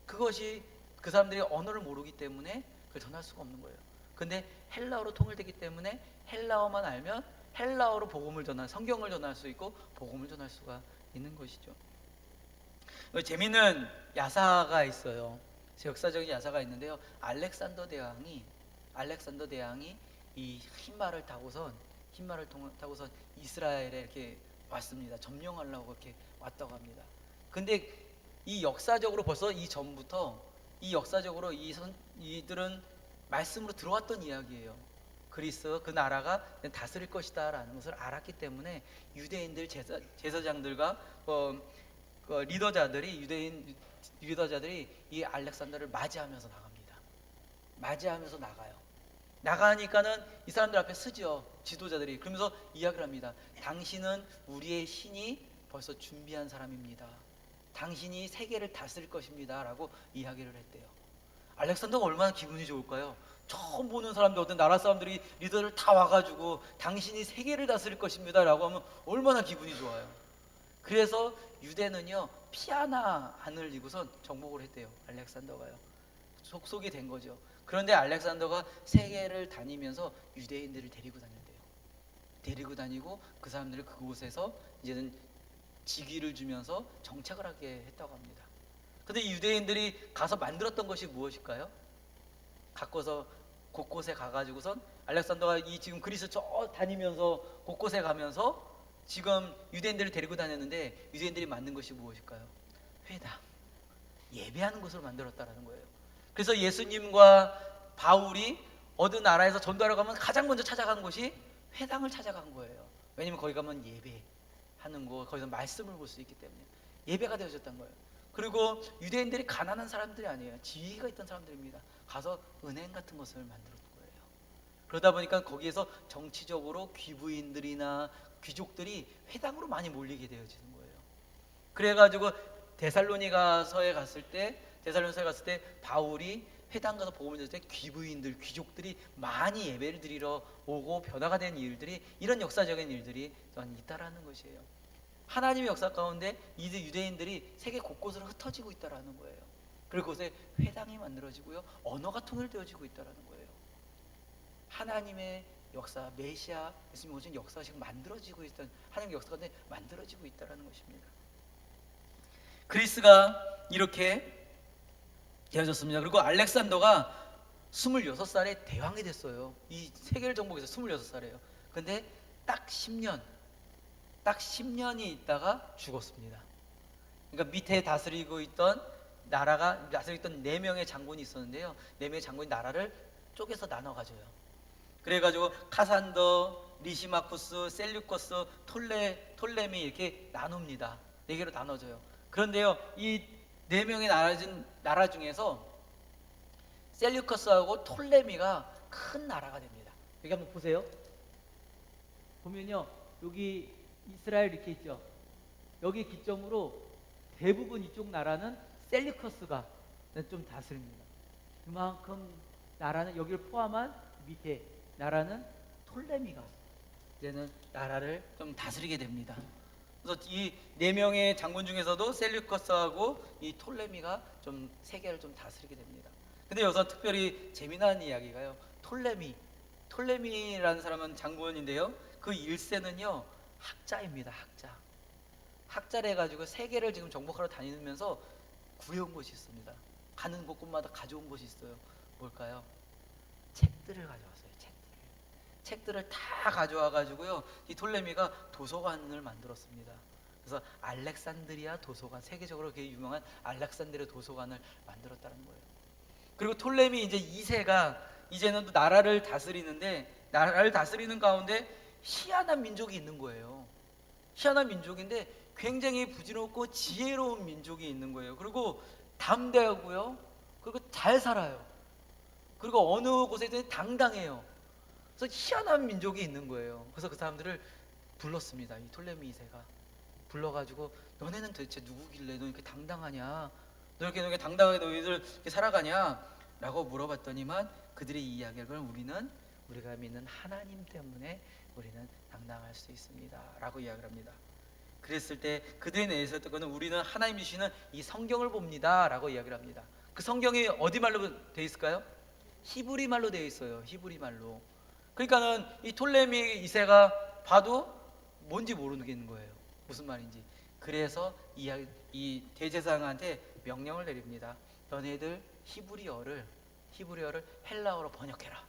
Speaker 1: 그것이 그 사람들이 언어를 모르기 때문에 그걸 전할 수가 없는 거예요. 근데 헬라어로 통일되기 때문에 헬라어만 알면 헬라어로 복음을 성경을 전할 수 있고 복음을 전할 수가 있는 것이죠. 재미있는 야사가 있어요. 역사적인 야사가 있는데요. 알렉산더 대왕이 이 흰말을 타고선 이스라엘에 이렇게 왔습니다. 점령하려고 이렇게 왔다고 합니다. 근데 이 역사적으로 벌써 이 전부터 이 역사적으로 이들은 말씀으로 들어왔던 이야기예요. 그리스 그 나라가 다스릴 것이다라는 것을 알았기 때문에 유대인들 제사장들과 리더자들이 유대인 리더자들이 이 알렉산더를 맞이하면서 나갑니다. 맞이하면서 나가요. 나가니까는 이 사람들 앞에 서죠. 지도자들이. 그러면서 이야기를 합니다. 당신은 우리의 신이 벌써 준비한 사람입니다. 당신이 세계를 다스릴 것입니다 라고 이야기를 했대요. 알렉산더가 얼마나 기분이 좋을까요? 처음 보는 사람들, 어떤 나라 사람들이 리더를 다 와가지고 당신이 세계를 다스릴 것입니다 라고 하면 얼마나 기분이 좋아요. 그래서 유대는요 피 하나 안 흘리고선 정복을 했대요. 알렉산더가요. 속속이 된 거죠. 그런데 알렉산더가 세계를 다니면서 유대인들을 데리고 다녔대요. 데리고 다니고 그 사람들을 그곳에서 이제는 직위를 주면서 정착을 하게 했다고 합니다. 근데 이 유대인들이 가서 만들었던 것이 무엇일까요? 갖고서 곳곳에 가가지고선 알렉산더가 이 지금 그리스 저 다니면서 곳곳에 가면서 지금 유대인들을 데리고 다녔는데 유대인들이 만든 것이 무엇일까요? 회당, 예배하는 곳으로 만들었다라는 거예요. 그래서 예수님과 바울이 어느 나라에서 전도하러 가면 가장 먼저 찾아간 곳이 회당을 찾아간 거예요. 왜냐면 거기 가면 예배하는 곳, 거기서 말씀을 볼 수 있기 때문에 예배가 되어졌던 거예요. 그리고 유대인들이 가난한 사람들이 아니에요. 지위가 있던 사람들입니다. 가서 은행 같은 것을 만들었던 거예요. 그러다 보니까 거기에서 정치적으로 귀부인들이나 귀족들이 회당으로 많이 몰리게 되어지는 거예요. 그래가지고 데살로니가서에 갔을 때 바울이 회당 가서 복음을 전할 때 귀부인들, 귀족들이 많이 예배를 드리러 오고 변화가 된 일들이, 이런 역사적인 일들이 또한 있다라는 것이에요. 하나님의 역사 가운데 이 유대인들이 세계 곳곳으로 흩어지고 있다라는 거예요. 그리고 그곳에 회당이 만들어지고요, 언어가 통일되어지고 있다라는 거예요. 하나님의 역사, 메시아 예수님 오신 역사가 지금 만들어지고 있던, 하나님의 역사 가운데 만들어지고 있다라는 것입니다. 그리스가 이렇게 되어졌습니다. 그리고 알렉산더가 26살에 대왕이 됐어요. 이 세계를 정복해서 26살이에요. 근데 딱 10년이 있다가 죽었습니다. 그러니까 밑에 다스리고 있던 나라가, 다스리고 있던 4명의 장군이 있었는데요. 4명의 장군이 나라를 쪼개서 나눠 가져요. 그래가지고 카산더, 리시마쿠스, 셀류커스, 톨레미 이렇게 나눕니다. 4개로 나눠져요. 그런데요, 이 4명의 나라 중에서 셀류커스하고 톨레미가 큰 나라가 됩니다. 여기 한번 보세요. 보면요, 여기 이스라엘 이렇게 있죠. 여기 기점으로 대부분 이쪽 나라는 셀류커스가 좀 다스립니다. 그만큼 나라는, 여기를 포함한 밑에 나라는 톨레미가 이제는 나라를 좀 다스리게 됩니다. 그래서 이 4명의 장군 중에서도 셀류커스하고 이 톨레미가 좀 세계를 좀 다스리게 됩니다. 근데 여기서 특별히 재미난 이야기가요, 톨레미라는 사람은 장군인데요, 그 1세는요 학자입니다. 학자를 해가지고 세계를 지금 정복하러 다니면서 구해온 곳이 있습니다. 가는 곳곳마다 가져온 곳이 있어요. 뭘까요? 책들을 가져왔어요. 책들을 다 가져와가지고요, 이 톨레미가 도서관을 만들었습니다. 그래서 알렉산드리아 도서관, 세계적으로 되게 유명한 알렉산드리아 도서관을 만들었다는 거예요. 그리고 톨레미 이제 2세가 이제는 또 나라를 다스리는데, 나라를 다스리는 가운데 희한한 민족이 있는 거예요. 희한한 민족인데 굉장히 부지런하고 지혜로운 민족이 있는 거예요. 그리고 담대하고요, 그리고 잘 살아요. 그리고 어느 곳에든 당당해요. 그래서 희한한 민족이 있는 거예요. 그래서 그 사람들을 불렀습니다. 이 톨레미 2세가 불러가지고, 너네는 도대체 누구길래 너 이렇게 당당하냐? 너 이렇게 당당하게 너희들 이렇게 살아가냐? 라고 물어봤더니만 그들이 이야기를, 우리가 믿는 하나님 때문에 우리는 당당할 수 있습니다 라고 이야기를 합니다. 그랬을 때 그들의 내에서 듣고는, 우리는 하나님 주시는 이 성경을 봅니다 라고 이야기를 합니다. 그 성경이 어디 말로 되어 있을까요? 히브리 말로 되어 있어요. 히브리 말로. 그러니까는 이 톨레미 2세가 봐도 뭔지 모르겠는 거예요. 무슨 말인지. 그래서 이 대제사장한테 명령을 내립니다. 너네들 히브리어를 헬라어로 번역해라.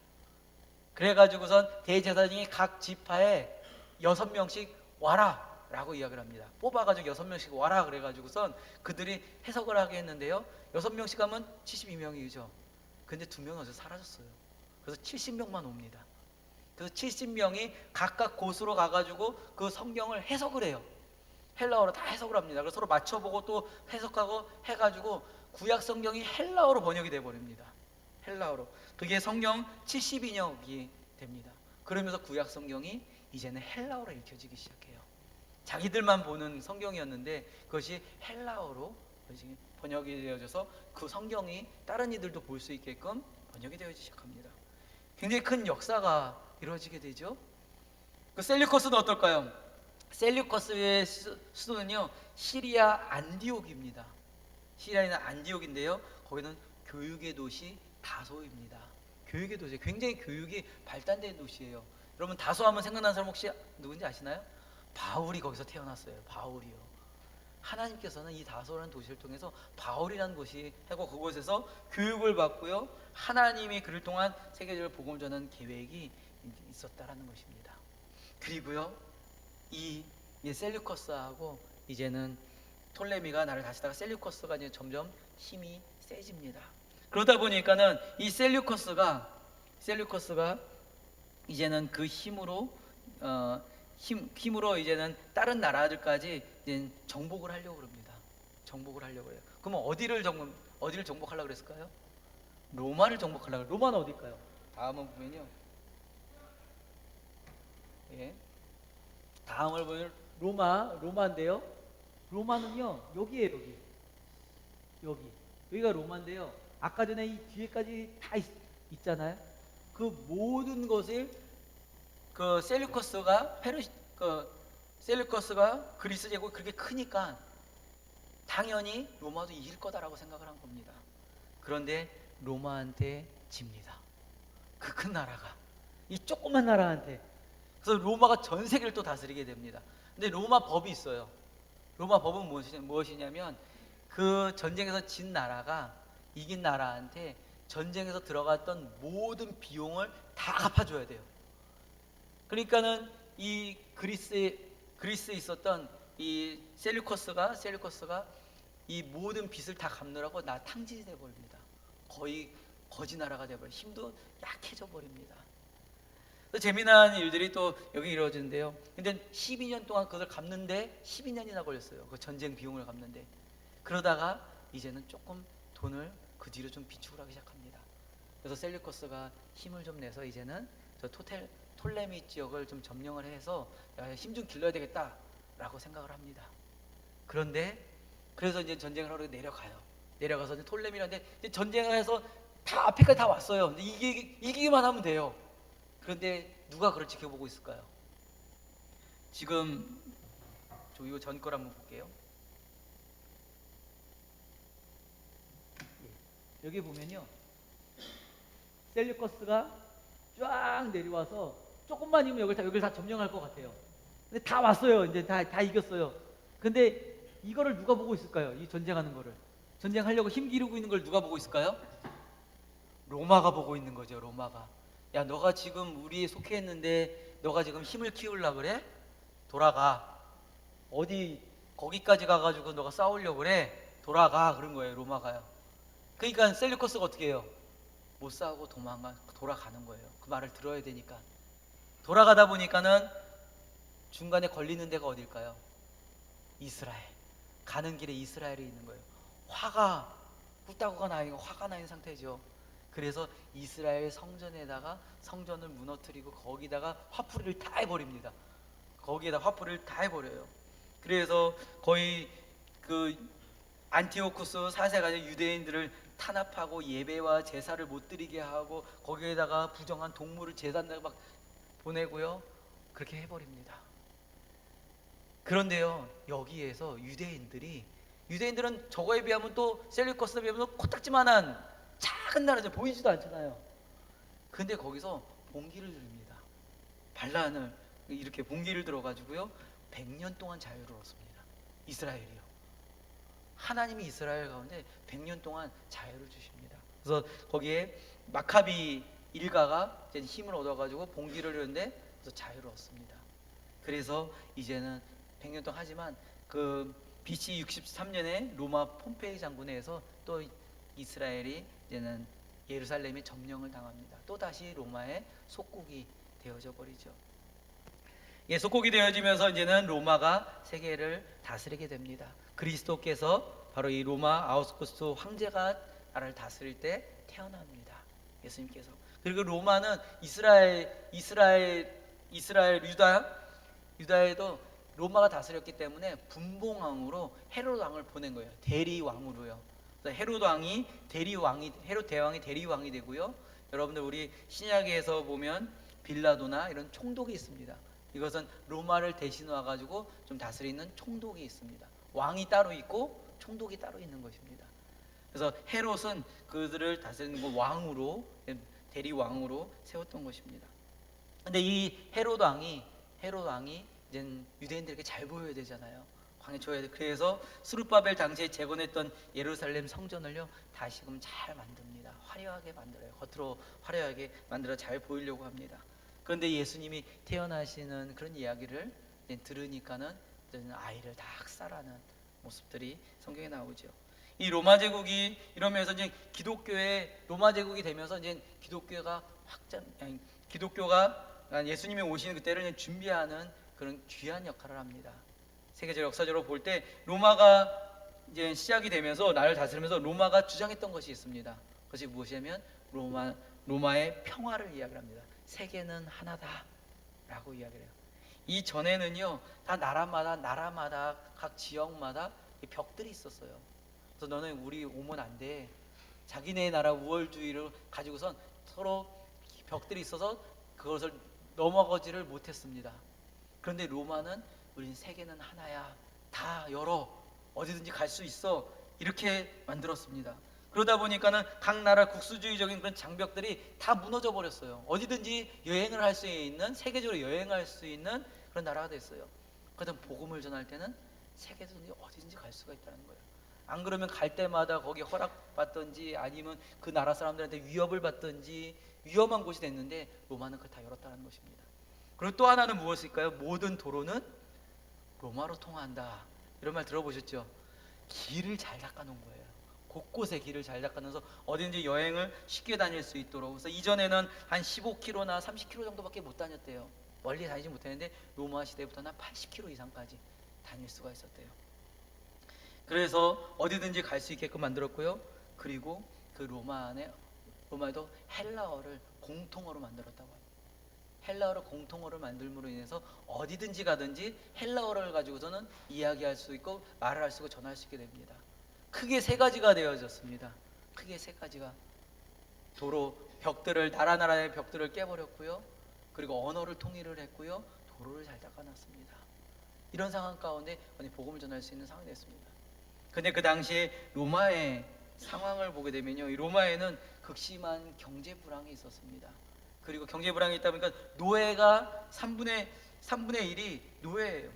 Speaker 1: 그래가지고선 대제사장이 각 지파에 6명씩 와라. 라고 이야기를 합니다. 뽑아가지고 6명씩 와라 그래가지고선 그들이 해석을 하게 했는데요, 6명씩 하면 72명이죠. 근데 2명은 어디서 사라졌어요. 그래서 70명만 옵니다. 그래서 70명이 각각 곳으로 가가지고 그 성경을 해석을 해요. 헬라어로 다 해석을 합니다. 그래서 서로 맞춰보고 또 해석하고 해가지고 구약 성경이 헬라어로 번역이 돼버립니다. 헬라어로. 그게 성경 72년이 됩니다. 그러면서 구약 성경이 이제는 헬라어로 읽혀지기 시작해요. 자기들만 보는 성경이었는데 그것이 헬라어로 번역이 되어져서 그 성경이 다른 이들도 볼 수 있게끔 번역이 되어지기 시작합니다. 굉장히 큰 역사가 이루어지게 되죠. 그 셀류커스는 어떨까요? 셀류커스의 수도는요, 시리아 안디옥입니다. 시리아는 안디옥인데요, 거기는 교육의 도시 다소입니다. 교육의 도시, 굉장히 교육이 발달된 도시예요. 여러분 다소하면 생각나는 사람 혹시 누군지 아시나요? 바울이 거기서 태어났어요. 바울이요. 하나님께서는 이 다소라는 도시를 통해서 바울이라는 곳이 하고 그곳에서 교육을 받고요, 하나님이 그를 통한 세계적으로 복음을 전하는 계획이 있었다라는 것입니다. 그리고요, 이 셀류커스하고 이제는 톨레미가 나를 다시다가 셀류커스가 이제 점점 힘이 세집니다. 그러다 보니까는 이 셀류커스가 이제는 그 힘으로 힘으로 이제는 다른 나라들까지 이제 정복을 하려고 합니다. 정복을 하려고 해요. 그러면 어디를 정복하려고 그랬을까요? 로마를 정복하려고. 로마는 어딜까요? 다음을 보면요. 예. 다음을 보면 로마인데요. 로마는요, 여기에요, 여기가 로마인데요. 아까 전에 이 뒤에까지 다 있잖아요. 그 모든 것을 그 셀류커스가 그리스 제국이 그렇게 크니까 당연히 로마도 이길 거다라고 생각을 한 겁니다. 그런데 로마한테 집니다. 그 큰 나라가 이 조그만 나라한테. 그래서 로마가 전 세계를 또 다스리게 됩니다. 근데 로마 법이 있어요. 로마 법은 무엇이냐면 그 전쟁에서 진 나라가 이긴 나라한테 전쟁에서 들어갔던 모든 비용을 다 갚아줘야 돼요. 그러니까는 이 그리스에 있었던 이 셀류커스가 이 모든 빚을 다 갚느라고 탕진이 돼 버립니다. 거의 거지 나라가 돼 버려. 힘도 약해져 버립니다. 또 재미난 일들이 또 여기 이루어지는데요. 근데 12년 동안 그걸 갚는데 12년이나 걸렸어요. 그 전쟁 비용을 갚는데. 그러다가 이제는 조금 돈을 그 뒤로 좀 비축을 하기 시작합니다. 그래서 셀류커스가 힘을 좀 내서 이제는 저 톨레미 지역을 좀 점령을 해서 힘 좀 길러야 되겠다라고 생각을 합니다. 그래서 이제 전쟁을 하러 내려가서 이제 톨레미라는데 이제 전쟁을 해서 다 앞에까지 다 왔어요. 근데 이기기만 하면 돼요. 그런데 누가 그걸 지켜보고 있을까요? 지금 이거 전 걸 한번 볼게요. 여기 보면요, 셀류커스가 쫙 내려와서 조금만이면 여기를 다 점령할 것 같아요. 근데 다 왔어요. 이제 다 이겼어요. 근데 이거를 누가 보고 있을까요? 이 전쟁하는 거를, 전쟁하려고 힘 기르고 있는 걸 누가 보고 있을까요? 로마가 보고 있는 거죠. 로마가. 야, 너가 지금 우리에 속해 있는데 너가 지금 힘을 키우려고 그래? 돌아가. 어디 거기까지 가가지고 너가 싸우려고 그래? 돌아가. 그런 거예요. 로마가요. 그러니까 셀류커스가 어떻게 해요? 못 싸우고 돌아가는 거예요. 그 말을 들어야 되니까. 돌아가다 보니까는 중간에 걸리는 데가 어딜까요? 이스라엘. 가는 길에 이스라엘이 있는 거예요. 화가 꿀따구가 나 있는 상태죠. 그래서 이스라엘 성전에다가 성전을 무너뜨리고 거기다가 화풀이를 다 해버립니다. 거기에다 화풀이를 다 해버려요. 그래서 거의 그 안티오쿠스 4세가 유대인들을 탄압하고 예배와 제사를 못 드리게 하고 거기에다가 부정한 동물을 제사한다고 막 보내고요. 그렇게 해버립니다. 그런데요, 여기에서 유대인들은 저거에 비하면 또 셀류커스에 비하면 코딱지만한 작은 나라죠. 보이지도 않잖아요. 근데 거기서 봉기를 들입니다. 반란을 이렇게 봉기를 들어가지고요, 100년 동안 자유를 얻습니다. 이스라엘이요. 하나님이 이스라엘 가운데 100년 동안 자유를 주십니다. 그래서 거기에 마카비 일가가 이제 힘을 얻어가지고 봉기를 하는데 그래서 자유를 얻습니다. 그래서 이제는 100년 동안 하지만 그 BC 63년에 로마 폼페이 장군에 의해서 또 이스라엘이 이제는 예루살렘이 점령을 당합니다. 또 다시 로마의 속국이 되어져 버리죠. 예, 속국이 되어지면서 이제는 로마가 세계를 다스리게 됩니다. 그리스도께서 바로 이 로마 아우구스투스 황제가 나라를 다스릴 때 태어납니다. 예수님께서. 그리고 로마는 유다에도 로마가 다스렸기 때문에 분봉왕으로 헤롯 왕을 보낸 거예요. 대리왕으로요. 그래서 헤롯 대왕이 대리왕이 되고요. 여러분들 우리 신약에서 보면 빌라도나 이런 총독이 있습니다. 이것은 로마를 대신 와가지고 좀 다스리는 총독이 있습니다. 왕이 따로 있고 총독이 따로 있는 것입니다. 그래서 헤롯은 그들을 다스리는 왕으로, 대리왕으로 세웠던 것입니다. 근데 이 헤롯 왕이 이제 유대인들에게 잘 보여야 되잖아요. 광해 줘야 돼. 그래서 스룹바벨 당시에 재건했던 예루살렘 성전을요 다시금 잘 만듭니다. 화려하게 만들어요. 겉으로 화려하게 만들어 잘 보이려고 합니다. 그런데 예수님이 태어나시는 그런 이야기를 들으니까는 아이를 다 학살하는 모습들이 성경에 나오죠. 이 로마 제국이 이러면서 이제 로마 제국이 되면서 이제 기독교가 예수님이 오시는 그때를 준비하는 그런 귀한 역할을 합니다. 세계적 역사적으로 볼 때 로마가 이제 시작이 되면서 나라를 다스리면서 로마가 주장했던 것이 있습니다. 그것이 무엇이냐면 로마의 평화를 이야기합니다. 세계는 하나다라고 이야기를 해요. 이 전에는요 다 나라마다 각 지역마다 벽들이 있었어요. 그래서 너는 우리 오면 안 돼. 자기네 나라 우월주의를 가지고선 서로 벽들이 있어서 그것을 넘어가지를 못했습니다. 그런데 로마는 우린 세계는 하나야. 다 열어. 어디든지 갈 수 있어. 이렇게 만들었습니다. 그러다 보니까는 각 나라 국수주의적인 그런 장벽들이 다 무너져 버렸어요. 어디든지 여행을 할 수 있는, 세계적으로 여행할 수 있는 그런 나라가 됐어요. 그래서 복음을 전할 때는 세계든지 어디든지 갈 수가 있다는 거예요. 안 그러면 갈 때마다 거기 허락받든지 아니면 그 나라 사람들한테 위협을 받든지 위험한 곳이 됐는데 로마는 그걸 다 열었다는 것입니다. 그리고 또 하나는 무엇일까요? 모든 도로는 로마로 통한다. 이런 말 들어보셨죠? 길을 잘 닦아놓은 거예요. 곳곳에 길을 잘 닦아놔서 어딘지 여행을 쉽게 다닐 수 있도록. 그래서 이전에는 한 15km나 30km 정도밖에 못 다녔대요. 멀리 다니지 못했는데 로마 시대부터는 한 80km 이상까지 다닐 수가 있었대요. 그래서 어디든지 갈 수 있게끔 만들었고요. 그리고 그 로마에도 헬라어를 공통어로 만들었다고 합니다. 헬라어를 공통어를 만들므로 인해서 어디든지 가든지 헬라어를 가지고서는 이야기할 수 있고 말을 할 수 있고 전할 수 있게 됩니다. 크게 세 가지가 되어졌습니다. 크게 세 가지가 나라의 벽들을 깨버렸고요. 그리고 언어를 통일을 했고요. 도로를 잘 닦아놨습니다. 이런 상황 가운데 복음을 전할 수 있는 상황이 됐습니다. 근데 그 당시에 로마의 상황을 보게 되면요, 이 로마에는 극심한 경제 불황이 있었습니다. 그리고 경제 불황이 있다 보니까 노예가 3분의 1이 노예예요.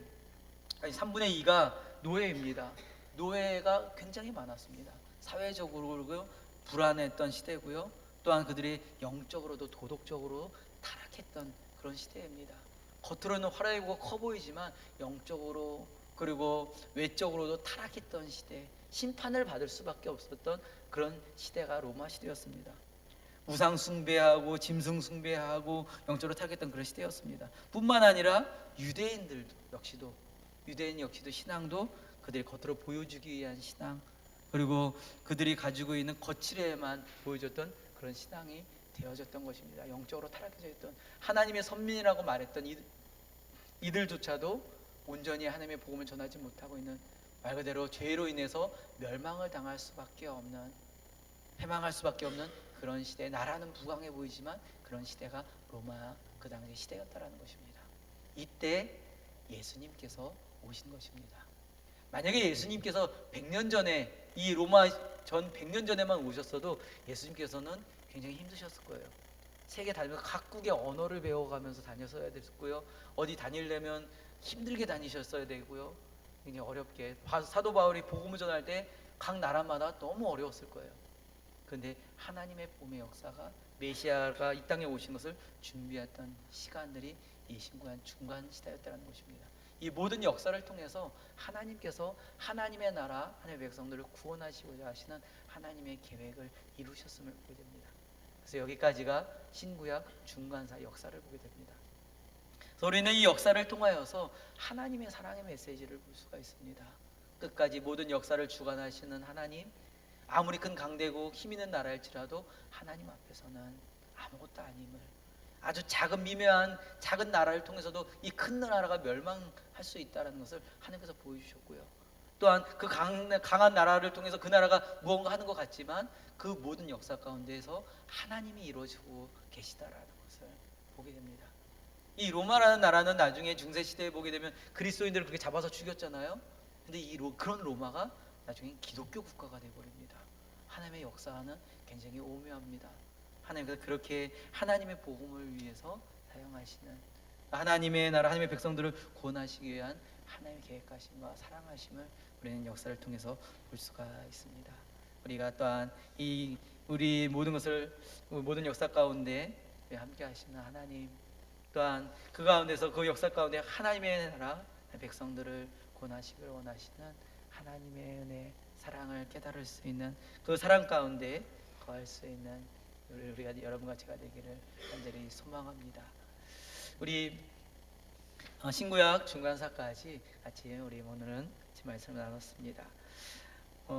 Speaker 1: 아니 3분의 2가 노예입니다. 노예가 굉장히 많았습니다. 사회적으로 불안했던 시대고요. 또한 그들이 영적으로도 도덕적으로 타락했던 그런 시대입니다. 겉으로는 화려하고 커 보이지만 영적으로 그리고 외적으로도 타락했던 시대, 심판을 받을 수밖에 없었던 그런 시대가 로마 시대였습니다. 우상 숭배하고 짐승 숭배하고 영적으로 타락했던 그런 시대였습니다. 뿐만 아니라 유대인 역시도 신앙도 그들이 겉으로 보여주기 위한 신앙, 그리고 그들이 가지고 있는 거칠에만 보여줬던 그런 신앙이 되어졌던 것입니다. 영적으로 타락해져 있던 하나님의 선민이라고 말했던 이들조차도 온전히 하나님의 복음을 전하지 못하고 있는, 말 그대로 죄로 인해서 멸망을 당할 수밖에 없는, 패망할 수밖에 없는 그런 시대, 나라는 부강해 보이지만 그런 시대가 로마 그 당시 시대였다라는 것입니다. 이때 예수님께서 오신 것입니다. 만약에 예수님께서 100년 전에 이 로마 전 100년 전에만 오셨어도 예수님께서는 굉장히 힘드셨을 거예요. 세계 다니면서 각국의 언어를 배워가면서 다녔어야 됐고요. 어디 다니려면 힘들게 다니셨어야 되고요. 굉장히 어렵게, 사도 바울이 복음을 전할 때 각 나라마다 너무 어려웠을 거예요. 그런데 하나님의 봄의 역사가, 메시아가 이 땅에 오신 것을 준비했던 시간들이 이 중간 시대였다는 것입니다. 이 모든 역사를 통해서 하나님께서 하나님의 나라, 하나님의 백성들을 구원하시고자 하시는 하나님의 계획을 이루셨음을 보게 됩니다. 그래서 여기까지가 신구약 중간사 역사를 보게 됩니다. 그래서 우리는 이 역사를 통하여서 하나님의 사랑의 메시지를 볼 수가 있습니다. 끝까지 모든 역사를 주관하시는 하나님, 아무리 큰 강대국 힘 있는 나라일지라도 하나님 앞에서는 아무것도 아님을, 아주 작은 미묘한 작은 나라를 통해서도 이 큰 나라가 멸망할 수 있다는 것을 하나님께서 보여주셨고요. 또한 그 강한 나라를 통해서 그 나라가 무언가 하는 것 같지만 그 모든 역사 가운데에서 하나님이 이루어지고 계시다라는 것을 보게 됩니다. 이 로마라는 나라는 나중에 중세 시대에 보게 되면 그리스도인들을 그렇게 잡아서 죽였잖아요. 근데 그런 로마가 나중에 기독교 국가가 되어버립니다. 하나님의 역사는 굉장히 오묘합니다. 하나님께서 그렇게 하나님의 복음을 위해서 사용하시는, 하나님의 나라, 하나님의 백성들을 구원하시기 위한 하나님의 계획하심과 사랑하심을 우리는 역사를 통해서 볼 수가 있습니다. 우리가 또한 우리 모든 역사 가운데 함께 하시는 하나님, 또한 그 가운데서 그 역사 가운데 하나님의 나라 백성들을 구원하시기를 원하시는 하나님의 은혜, 사랑을 깨달을 수 있는 그 사랑 가운데 거할 수 있는 우리가 여러분과 제가 되기를 간절히 소망합니다. 우리 신구약 중간사까지 같이 우리 오늘은 말씀을 나눴습니다.